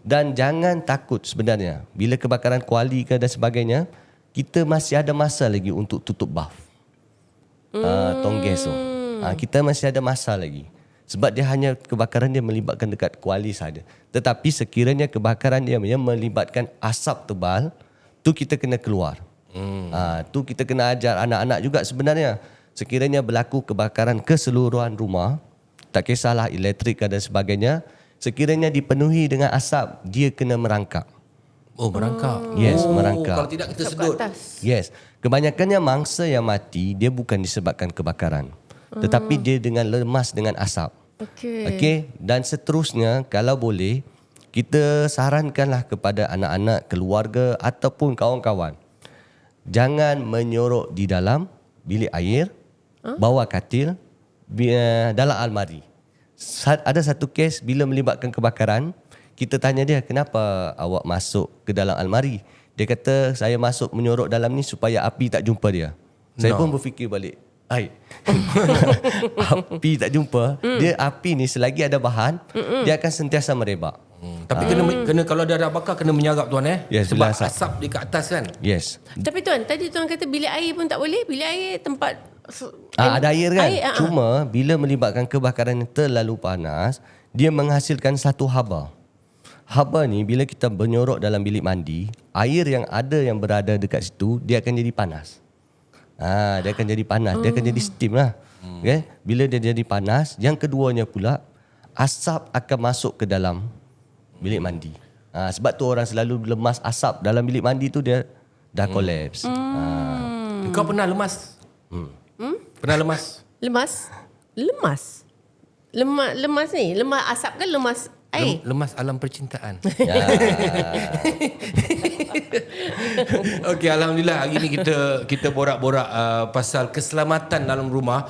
Speaker 1: Dan jangan takut sebenarnya. Bila kebakaran kuali ke dan sebagainya, kita masih ada masa lagi untuk tutup baf. Tong gas tu. Kita masih ada masa lagi. Sebab dia hanya kebakaran dia melibatkan dekat kuali saja. Tetapi sekiranya kebakaran dia yang melibatkan asap tebal, tu kita kena keluar. Tu kita kena ajar anak-anak juga sebenarnya. Sekiranya berlaku kebakaran keseluruhan rumah, tak kisahlah elektrik dan sebagainya, sekiranya dipenuhi dengan asap, dia kena merangkak.
Speaker 3: Oh, merangkak.
Speaker 1: Yes, merangkak.
Speaker 3: Kalau tidak kita
Speaker 4: Asap
Speaker 3: sedut.
Speaker 4: kat atas.
Speaker 1: Yes, kebanyakannya mangsa yang mati dia bukan disebabkan kebakaran, tetapi dia dengan lemas dengan asap. Okey, dan seterusnya kalau boleh kita sarankanlah kepada anak-anak, keluarga ataupun kawan-kawan, jangan menyorok di dalam bilik air, bawa katil dalam almari. Ada satu kes bila melibatkan kebakaran, kita tanya dia, kenapa awak masuk ke dalam almari? Dia kata, saya masuk menyorok dalam ni supaya api tak jumpa dia. Saya pun berfikir balik, api tak jumpa, dia api ni selagi ada bahan, dia akan sentiasa merebak.
Speaker 3: Tapi kena kalau dia ada bakar kena menyarap tuan
Speaker 1: Yes,
Speaker 3: sebab
Speaker 1: bila
Speaker 3: asap di kat atas kan.
Speaker 1: Yes.
Speaker 4: Tapi tuan, tadi tuan kata bilik air pun tak boleh. Bilik air tempat
Speaker 1: Ada air kan?
Speaker 4: Air,
Speaker 1: Cuma bila melibatkan kebakaran yang terlalu panas, dia menghasilkan satu haba. Haba ni bila kita menyorok dalam bilik mandi, air yang ada yang berada dekat situ, dia akan jadi panas. Dia akan jadi panas, dia akan jadi steam lah. Okay? Bila dia jadi panas, yang keduanya pula, asap akan masuk ke dalam bilik mandi. Sebab tu orang selalu lemas asap dalam bilik mandi tu dia dah collapse.
Speaker 3: Kau pernah lemas? Pernah lemas?
Speaker 4: Lemas ni. Lemas asap kan lemas air.
Speaker 3: Lemas alam percintaan. Okey, alhamdulillah hari ni kita borak-borak pasal keselamatan dalam rumah.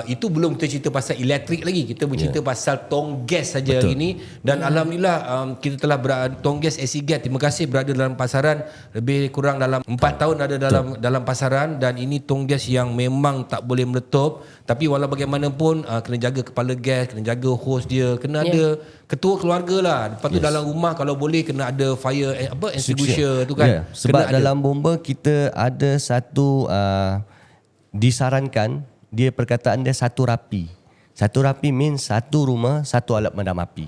Speaker 3: Itu belum kita cerita pasal elektrik lagi. Kita bercerita pasal tong gas saja hari ni, dan alhamdulillah kita telah tong gas AC Gas. Terima kasih berada dalam pasaran lebih kurang dalam 4 tahun ada dalam pasaran, dan ini tong gas yang memang tak boleh meletup. Tapi walau bagaimanapun kena jaga kepala gas, kena jaga hos dia, kena ada ketua keluarga lah. Lepas tu dalam rumah kalau boleh kena ada fire extinguisher tu kan.
Speaker 1: Sebab
Speaker 3: kena
Speaker 1: dalam bomba kita ada satu disarankan, dia perkataan dia satu rapi. Satu rapi means satu rumah, satu alat madam api.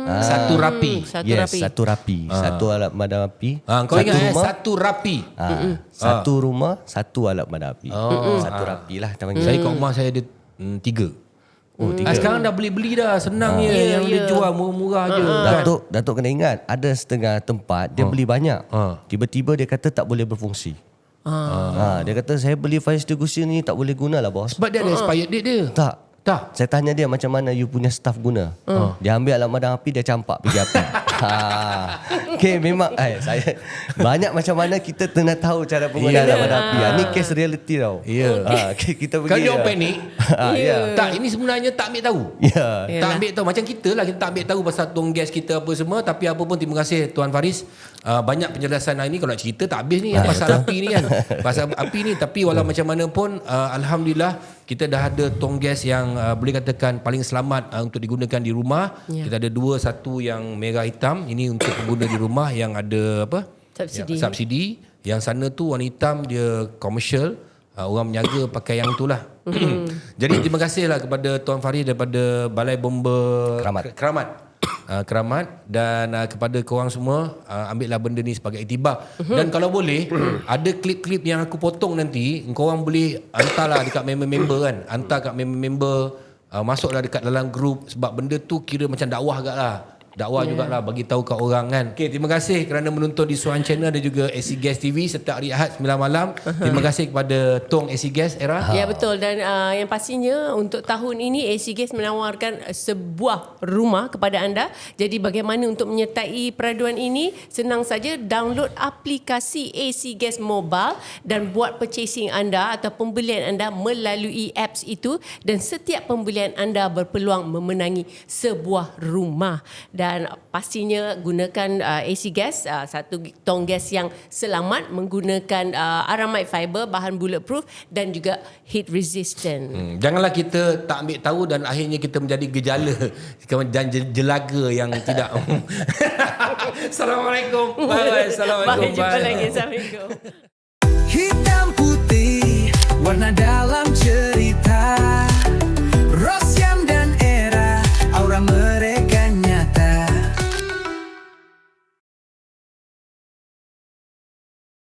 Speaker 3: satu rapi.
Speaker 1: Satu rapi. Satu alat madam api.
Speaker 3: Kau ingat satu rapi.
Speaker 1: Satu rumah, satu alat madam api. Satu rapi lah kita panggil.
Speaker 3: Saya kat rumah saya ada 3.
Speaker 1: Oh, 3.
Speaker 3: Sekarang dah beli dah, senang je. Yang dia jual murah-murah je.
Speaker 1: Datuk kena ingat, ada setengah tempat dia beli banyak. Tiba-tiba dia kata tak boleh berfungsi. Dia kata saya beli fire extinguisher ni tak boleh guna lah bos.
Speaker 3: Sebab dia ada expired date dia.
Speaker 1: Tak. Saya tanya dia macam mana you punya staff guna. Dia ambil alat madam api, dia campak pergi api. Okay, memang saya banyak macam mana kita kena tahu cara penggunaan alat madam api. Ni case reality tau. Okay, kita pergi.
Speaker 3: Kalau dia panik. Tak, ini sebenarnya tak ambil tahu. Tak ambil tahu. Macam kita lah, kita tak ambil tahu pasal tong gas kita apa semua. Tapi apa pun, terima kasih Tuan Faris. Banyak penjelasan hari ni. Kalau nak cerita tak habis ni pasal api ni kan. Pasal api ni. Tapi walau macam mana pun, alhamdulillah kita dah ada tong gas yang boleh katakan paling selamat untuk digunakan di rumah. Kita ada 2, satu yang merah hitam. Ini untuk pengguna di rumah yang ada apa? Subsidi. Yang sana tu warna hitam, dia commercial. Orang menjaga pakai yang tu lah. Jadi terima kasihlah kepada Tuan Faris daripada Balai Bomba Keramat, dan kepada korang semua, ambillah benda ni sebagai iktibar. Dan kalau boleh ada klip-klip yang aku potong nanti, korang boleh hantarlah dekat member-member kan. Hantar kat member-member, masuklah dekat dalam grup, sebab benda tu kira macam dakwah agak lah. Dakwah jugalah, bagi tahu kat orang kan. Okay, terima kasih kerana menonton di Suan Channel dan juga AC Gas TV setiap hari Ahad 9 malam. Terima kasih kepada Tong AC Gas Era.
Speaker 4: Ya betul, dan yang pastinya untuk tahun ini AC Gas menawarkan sebuah rumah kepada anda. Jadi bagaimana untuk menyertai peraduan ini? Senang saja, download aplikasi AC Gas Mobile dan buat purchasing anda atau pembelian anda melalui apps itu, dan setiap pembelian anda berpeluang memenangi sebuah rumah. Dan pastinya gunakan AC Gas, satu tong gas yang selamat, menggunakan aramid fiber, bahan bulletproof dan juga heat resistant.
Speaker 3: Janganlah kita tak ambil tahu dan akhirnya kita menjadi gejala dan jelaga yang tidak. Assalamualaikum. Bye. Assalamualaikum.
Speaker 4: Bye. Jumpa lagi. Assalamualaikum.
Speaker 2: Hitam putih, warna dalam cerita.